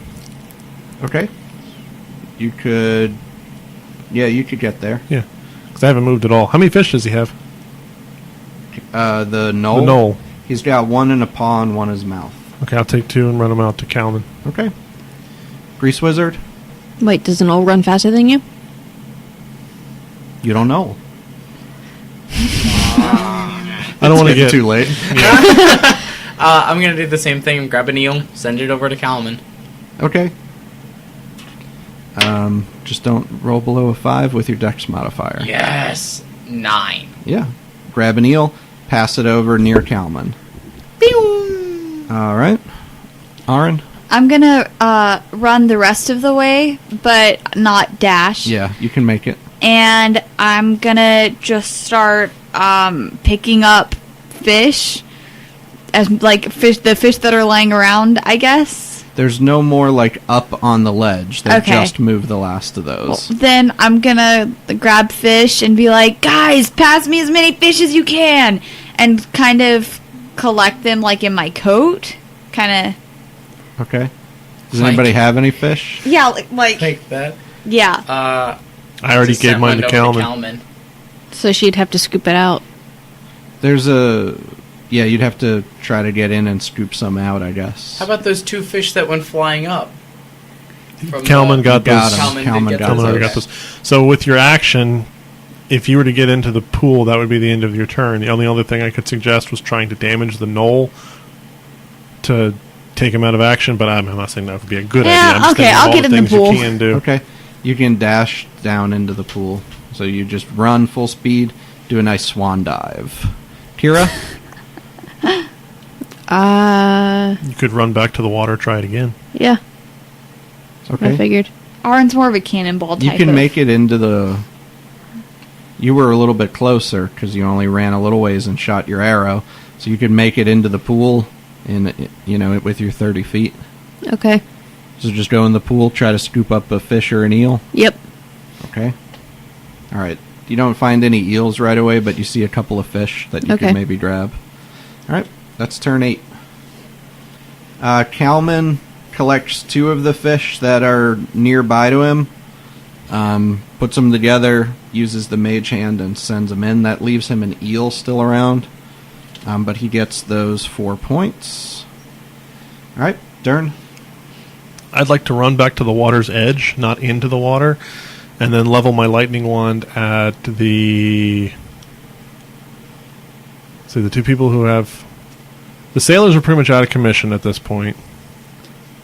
Okay. You could... Yeah, you could get there. Yeah. Because I haven't moved at all. How many fish does he have? The knoll? The knoll. He's got one in a paw and one in his mouth. Okay, I'll take 2 and run them out to Kalman. Okay. Grease Wizard? Wait, does an old run faster than you? You don't know. I don't want to get too late. I'm gonna do the same thing. Grab an eel, send it over to Kalman. Okay. Just don't roll below a 5 with your dex modifier. Yes, 9. Yeah. Grab an eel, pass it over near Kalman. All right. Aaron? I'm gonna run the rest of the way, but not dash. Yeah, you can make it. And I'm gonna just start picking up fish, as like the fish that are laying around, I guess. There's no more, like, up on the ledge. They Okay. just moved the last of those. Well, then I'm gonna grab fish and be like, guys, pass me as many fish as you can, and kind of collect them like in my coat, kind of. Okay. Does Like- anybody have any fish? Yeah, like Take that. yeah. I already Just gave sent mine one to over Kalman. So she'd have to scoop it out. There's a... Yeah, you'd have to try to get in and scoop some out, I guess. How about those 2 fish that went flying up? From Kalman got Got those. 'em. Kalman Kalman did get got Kalman those. already got those. So with your action, if you were to get into the pool, that would be the end of your turn. The only other thing I could suggest was trying to damage the knoll to take him out of action, but I'm not saying that would be a good Yeah, idea. I'm just okay, thinking of I'll all get the in the things pool. you can do. Okay. You can dash down into the pool. So you just run full speed, do a nice swan dive. Kira? You could run back to the water, try it again. Yeah, I Okay. figured. Aaron's more of a cannonball You type. can of- make it into the... You were a little bit closer because you only ran a little ways and shot your arrow. So you could make it into the pool in, with your 30 feet. Okay. So just go in the pool, try to scoop up a fish or an eel. Yep. Okay. All right. You don't find any eels right away, but you see a couple of fish that you Okay. can maybe grab. All right. That's turn 8. Kalman collects 2 of the fish that are nearby to him, puts them together, uses the mage hand, and sends them in. That leaves him an eel still around, but he gets those 4 points. All right. Dern. I'd like to run back to the water's edge, not into the water, and then level my lightning wand at the... See, the 2 people who have... The sailors are pretty much out of commission at this point.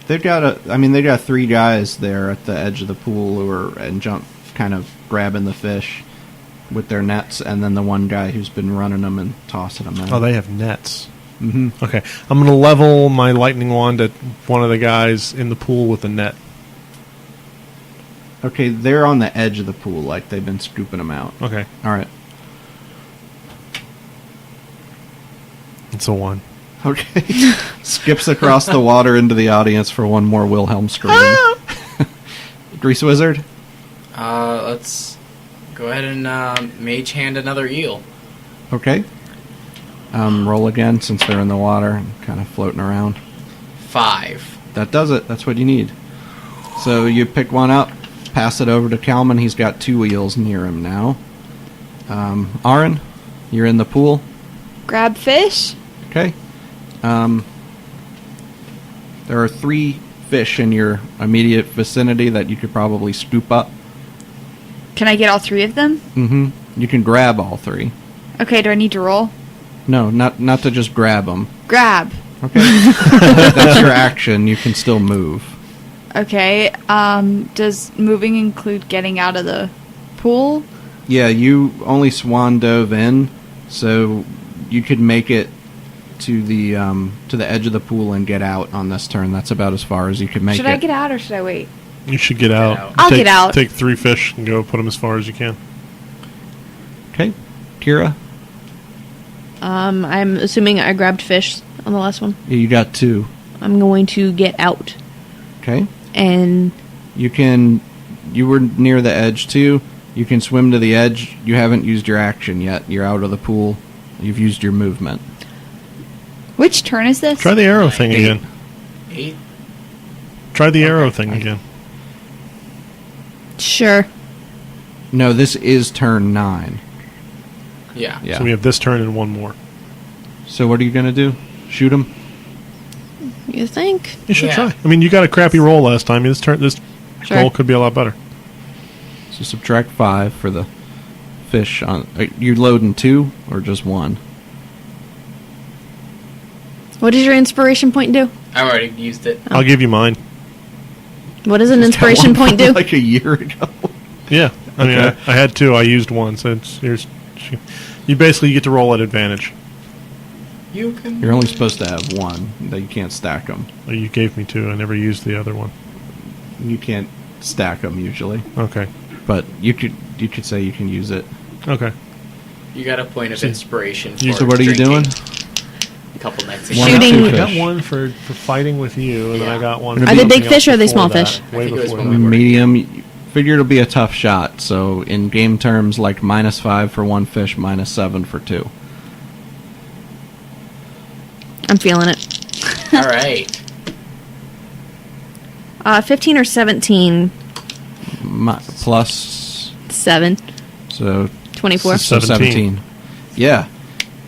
They've got they got 3 guys there at the edge of the pool who are kind of grabbing the fish with their nets, and then the one guy who's been running them and tossing them in. Oh, they have nets. Mm-hmm. Okay, I'm going to level my lightning wand at one of the guys in the pool with a net. Okay, they're on the edge of the pool, like they've been scooping them out. Okay, All right. it's a 1. Okay. Skips across the water into the audience for one more Wilhelm scream. Grease Wizard? Let's go ahead and mage hand another eel. Okay. Roll again since they're in the water and kind of floating around. 5. That does it. That's what you need. So you pick one up, pass it over to Kalman. He's got 2 eels near him now. Aaron, you're in the pool. grab fish. Okay. There are 3 fish in your immediate vicinity that you could probably scoop up. Can I get all 3 of them? Mm-hmm. You can grab all 3. Okay, do I need to roll? No, not to just grab them. Grab. Okay. That's your action. You can still move. Okay, does moving include getting out of the pool? Yeah, you only swan dove in, so you could make it to the edge of the pool and get out on this turn. That's about as far as you can make Should it. I get out or should I wait? You should get out. out. I'll get out. Take 3 fish and go put them as far as you can. Okay. Kira? I'm assuming I grabbed fish on the last one. Yeah, you got 2. I'm going to get out. Okay. And You were near the edge too. You can swim to the edge. You haven't used your action yet. You're out of the pool. You've used your movement. Which turn is this? Try the arrow thing 8. again. 8. Try the arrow thing again. sure. No, this is turn 9. Yeah. Yeah. So we have this turn and 1 more. So what are you going to do? Shoot him? You think? You should Yeah. try. I mean, you got a crappy roll last time. This Sure. roll could be a lot better. So subtract 5 for the fish on. You loading 2 or just 1? What does your inspiration point do? I already used it. I'll give you mine. What does an Just got inspiration one point do? Like a year ago. Yeah, I mean, Okay. I had 2. I used 1, so you basically get to roll at advantage. You can. You're only supposed to have 1. That you can't stack them. Well, you gave me 2. I never used the other one. You can't stack them usually, Okay. but you could say you can use it. Okay. You got a point of See. inspiration. For So what are you drinking doing? A couple nights ago. One or Shooting- two I got fish. 1 for fighting with you, and then I got 1. Are they for big something fish or are they else small before fish? that, Way I think it was before when that. we were- Medium. Figure it'll be a tough shot. So in game terms, like -5 for 1 fish, -7 for 2. I'm feeling it. All right. 15 or 17. Plus 7. so 24. So 17. Yeah.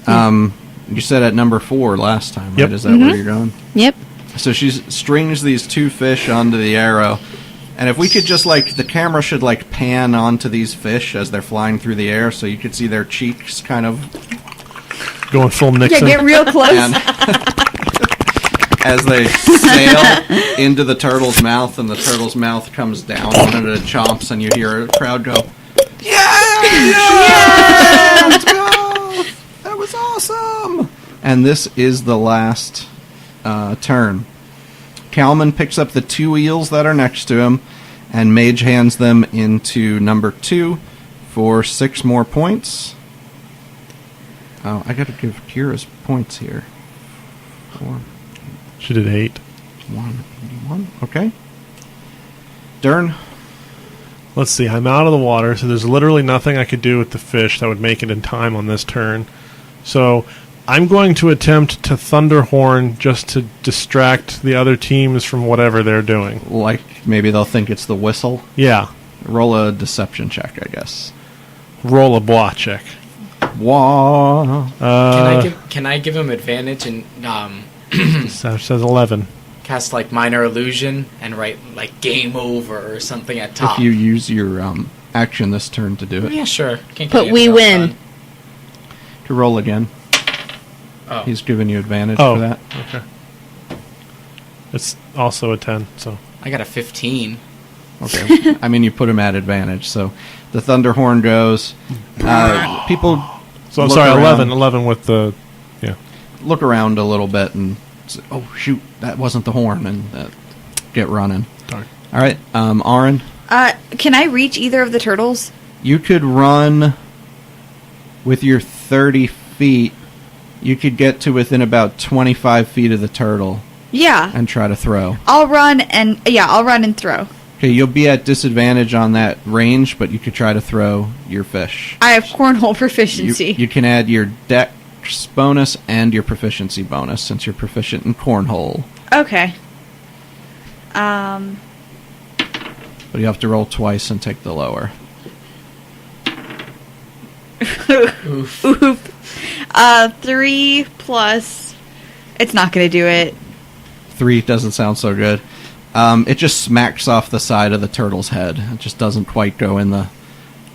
You said at number 4 last time, right? Yep. Is that where you're going? Yep. So she strings these 2 fish onto the arrow, and if we could just the camera should pan onto these fish as they're flying through the air, so you could see their cheeks kind of Going full Yeah, Nixon. get real close. and as they sail into the turtle's mouth, and the turtle's mouth comes down on it, and it chomps, and you hear a crowd go, "Yeah! Let's go! That was awesome!" And this is the last turn. Calman picks up the 2 eels that are next to him, and Mage hands them into number 2 for 6 more points. Oh, I gotta give Kira's points here. 4, She did 8. 1, okay. Dern, Let's see. I'm out of the water, so there's literally nothing I could do with the fish that would make it in time on this turn. So I'm going to attempt to Thunderhorn just to distract the other teams from whatever they're doing. maybe they'll think it's the whistle. Yeah. Roll a deception check, I guess. Roll a blah check. Wah. Can I give him advantage and Sash says 11. cast minor illusion and write game over or something at top? If you use your action this turn to do it. Yeah, sure. Can't get But we anything else win. To roll again. done. He's giving you advantage Oh. for that. Okay. It's also a 10, so. I got a 15. Okay. I mean, you put him at advantage, so the Thunderhorn goes. People So I'm look sorry, around. 11 with the. Yeah. Look around a little bit and say, oh shoot, that wasn't the horn, and get running. Darn. All right, Aaron, Can I reach either of the turtles? you could run with your 30 feet. You could get to within about 25 feet of the turtle Yeah. and try to throw. I'll run and throw. Okay, you'll be at disadvantage on that range, but you could try to throw your fish. I have cornhole proficiency. You can add your dex bonus and your proficiency bonus since you're proficient in cornhole. Okay. But you have to roll twice and take the lower. Oof. Oof. 3 plus. It's not going to do it. 3 doesn't sound so good. It just smacks off the side of the turtle's head. It just doesn't quite go in the...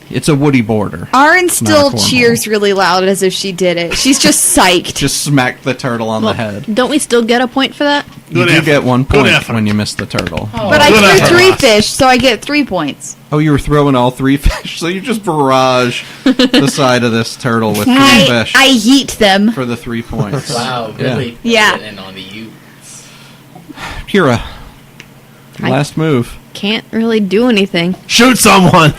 It's a woody border. Aaron Not a still cornhole. cheers really loud as if she did it. She's just psyched. Just smacked the turtle on the head. Don't we still get a point for that? You Good do effort. get 1 Good point effort. when you miss the turtle. But good I effort, threw 3 Ross. fish, so I get 3 points. Oh, you were throwing all 3 fish, so you just barrage the side of this turtle with 3 fish I yeet them. for the 3 points. Wow, really? Yeah. And on the you. Kira, last move. Can't really do anything. Shoot someone!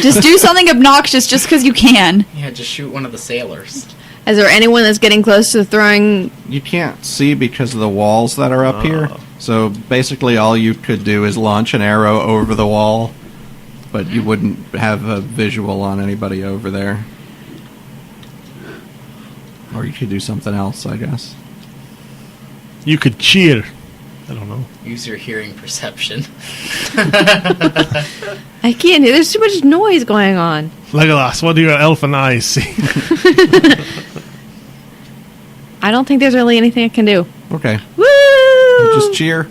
Just do something obnoxious just because you can. Yeah, just shoot one of the sailors. Is there anyone that's getting close to throwing? You can't see because of the walls that are up here. So basically all you could do is launch an arrow over the wall, but you wouldn't have a visual on anybody over there. Or you could do something else, I guess. You could cheer. I don't know. Use your hearing perception. I can't. There's too much noise going on. Legolas, what do your elfin eyes see? I don't think there's really anything I can do. Okay. Woo! You just cheer.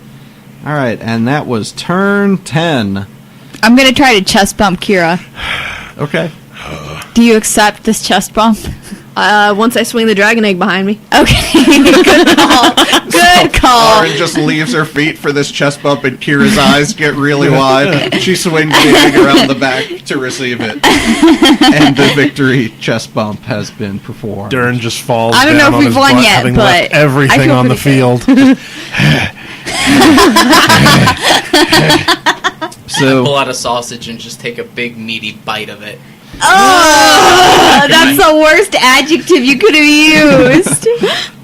All right, and that was turn 10. I'm going to try to chest bump Kira. Okay. Do you accept this chest bump? Once I swing the dragon egg behind me. Okay. Good call. Good call. Lauren just leaves her feet for this chest bump, and Kira's eyes get really wide. She swings the egg around the back to receive it. And the victory chest bump has been performed. Dern just falls I don't know down if on we've his won butt, yet, having but left I everything feel on the pretty good. field. So Pull out a sausage and just take a big meaty bite of it. Oh, that's the worst adjective you could have used.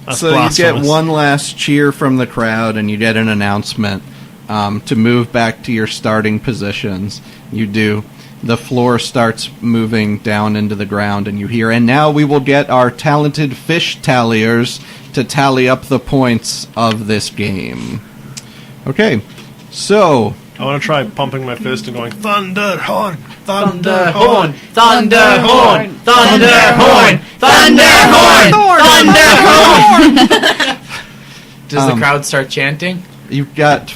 That's So you get blasphemous. one last cheer from the crowd, and you get an announcement to move back to your starting positions. You do. The floor starts moving down into the ground, and you hear, and now we will get our talented fish talliers to tally up the points of this game. Okay, so I want to try pumping my fist and going, Thunderhorn! Thunderhorn! Thunderhorn! Thunderhorn! Thunderhorn! Thunderhorn! Does the crowd start chanting? you've got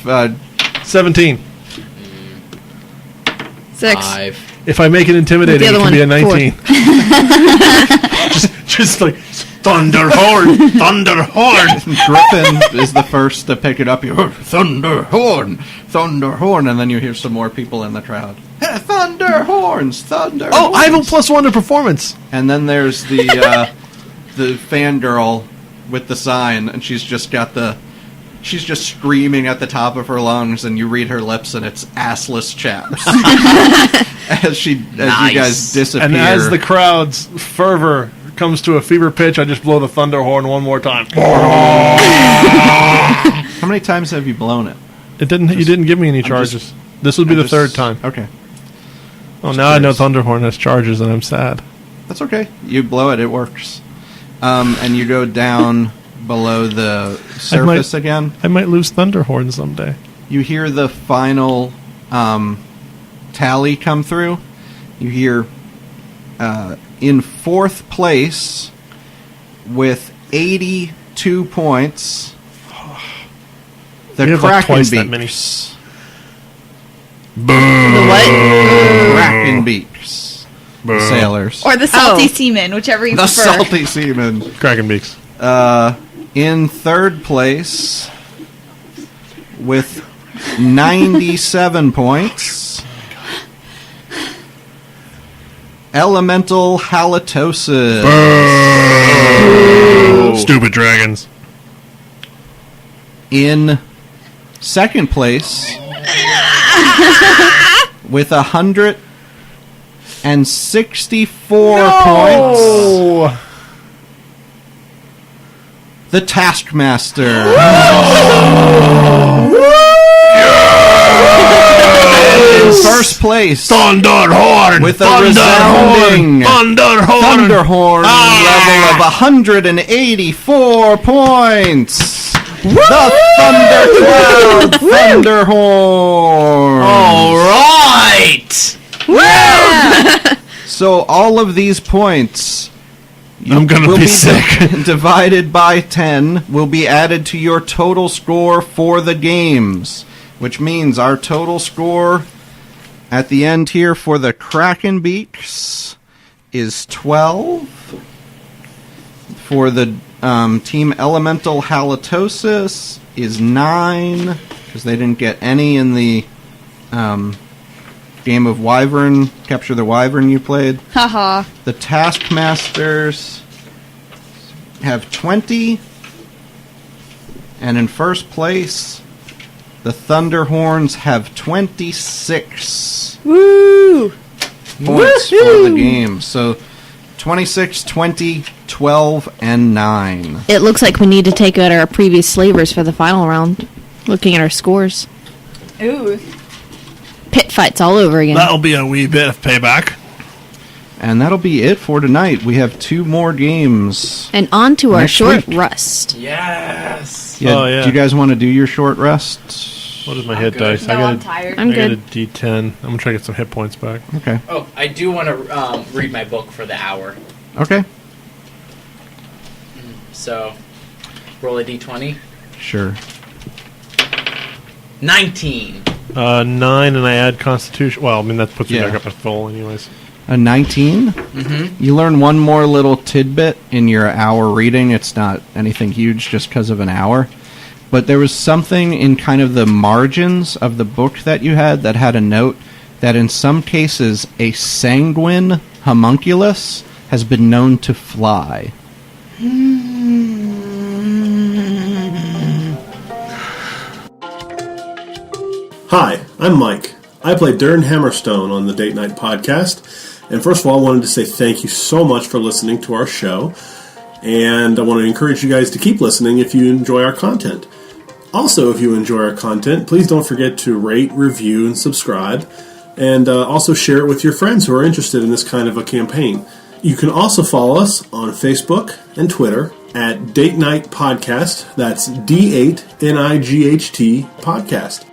17. 6. 5. If I make it intimidating, The it other can be a one, 19. just like, Thunderhorn! Thunderhorn! Griffin is the first to pick it up. You hear, Thunderhorn! Thunderhorn! And then you hear some more people in the crowd. Hey, Thunderhorns! Thunderhorns! Oh, I have a +1 to performance. And then there's the the fangirl with the sign, and she's just screaming at the top of her lungs, and you read her lips, and it's assless chaps. as you guys disappear. And as the crowd's fervor comes to a fever pitch, I just blow the Thunderhorn one more time. How many times have you blown it? You didn't give me any charges. This would be the third time. Okay. Oh, now I know Thunderhorn has charges, and I'm sad. That's okay. You blow it, it works. And you go down below the surface again. I might lose Thunderhorn someday. You hear the final tally come through. You hear in fourth place with 82 points, the We have like Kraken twice that many. Beaks. The what? Kraken Beaks. Sailors. Or the salty seaman, whichever you The prefer. salty seamen. Kraken Beaks. In third place with 97 points, Elemental Halitosis. Stupid dragons. In second place with 164 points, the Taskmaster. In first place Thunderhorn! with a resounding Thunderhorn level of 184 points. The Thundercloud Thunderhorn. All right! So all of these points I'm gonna will be sick. divided by 10 will be added to your total score for the games, which means our total score at the end here for the Kraken Beaks is 12. For the Team Elemental Halitosis is 9, because they didn't get any in the game of Wyvern, Capture the Wyvern you played. Haha. The Taskmasters have 20. And in first place, the Thunderhorns have 26 Woo! points for the game. So 26, 20, 12, and 9. It looks like we need to take out our previous slavers for the final round. Looking at our scores. Ooh. Pit fights all over again. That'll be a wee bit of payback. And that'll be it for tonight. We have 2 more games. And on to our Next short week. rust. Yes! Yeah, Oh, yeah. Do you guys want to do your short rest? What is my hit good. dice? No, I I'm got tired. I'm I got a good. D10. I'm gonna try to get some hit points back. Okay. Oh, I do want to read my book for the hour. Okay. So, roll a d20. Sure. 19. 9, and I add Constitution. Well, I mean that puts me Yeah. back up at full, anyways. A 19? Mm-hmm. You learn one more little tidbit in your hour reading. It's not anything huge just because of an hour. But there was something in kind of the margins of the book that you had that had a note that in some cases a sanguine homunculus has been known to fly. Hi, I'm Mike. I play Dern Hammerstone on the Date Night podcast. And first of all, I wanted to say thank you so much for listening to our show. And I want to encourage you guys to keep listening if you enjoy our content. Also, if you enjoy our content, please don't forget to rate, review, and subscribe. And also share it with your friends who are interested in this kind of a campaign. You can also follow us on Facebook and Twitter at Date Night Podcast. That's D8NIGHT Podcast.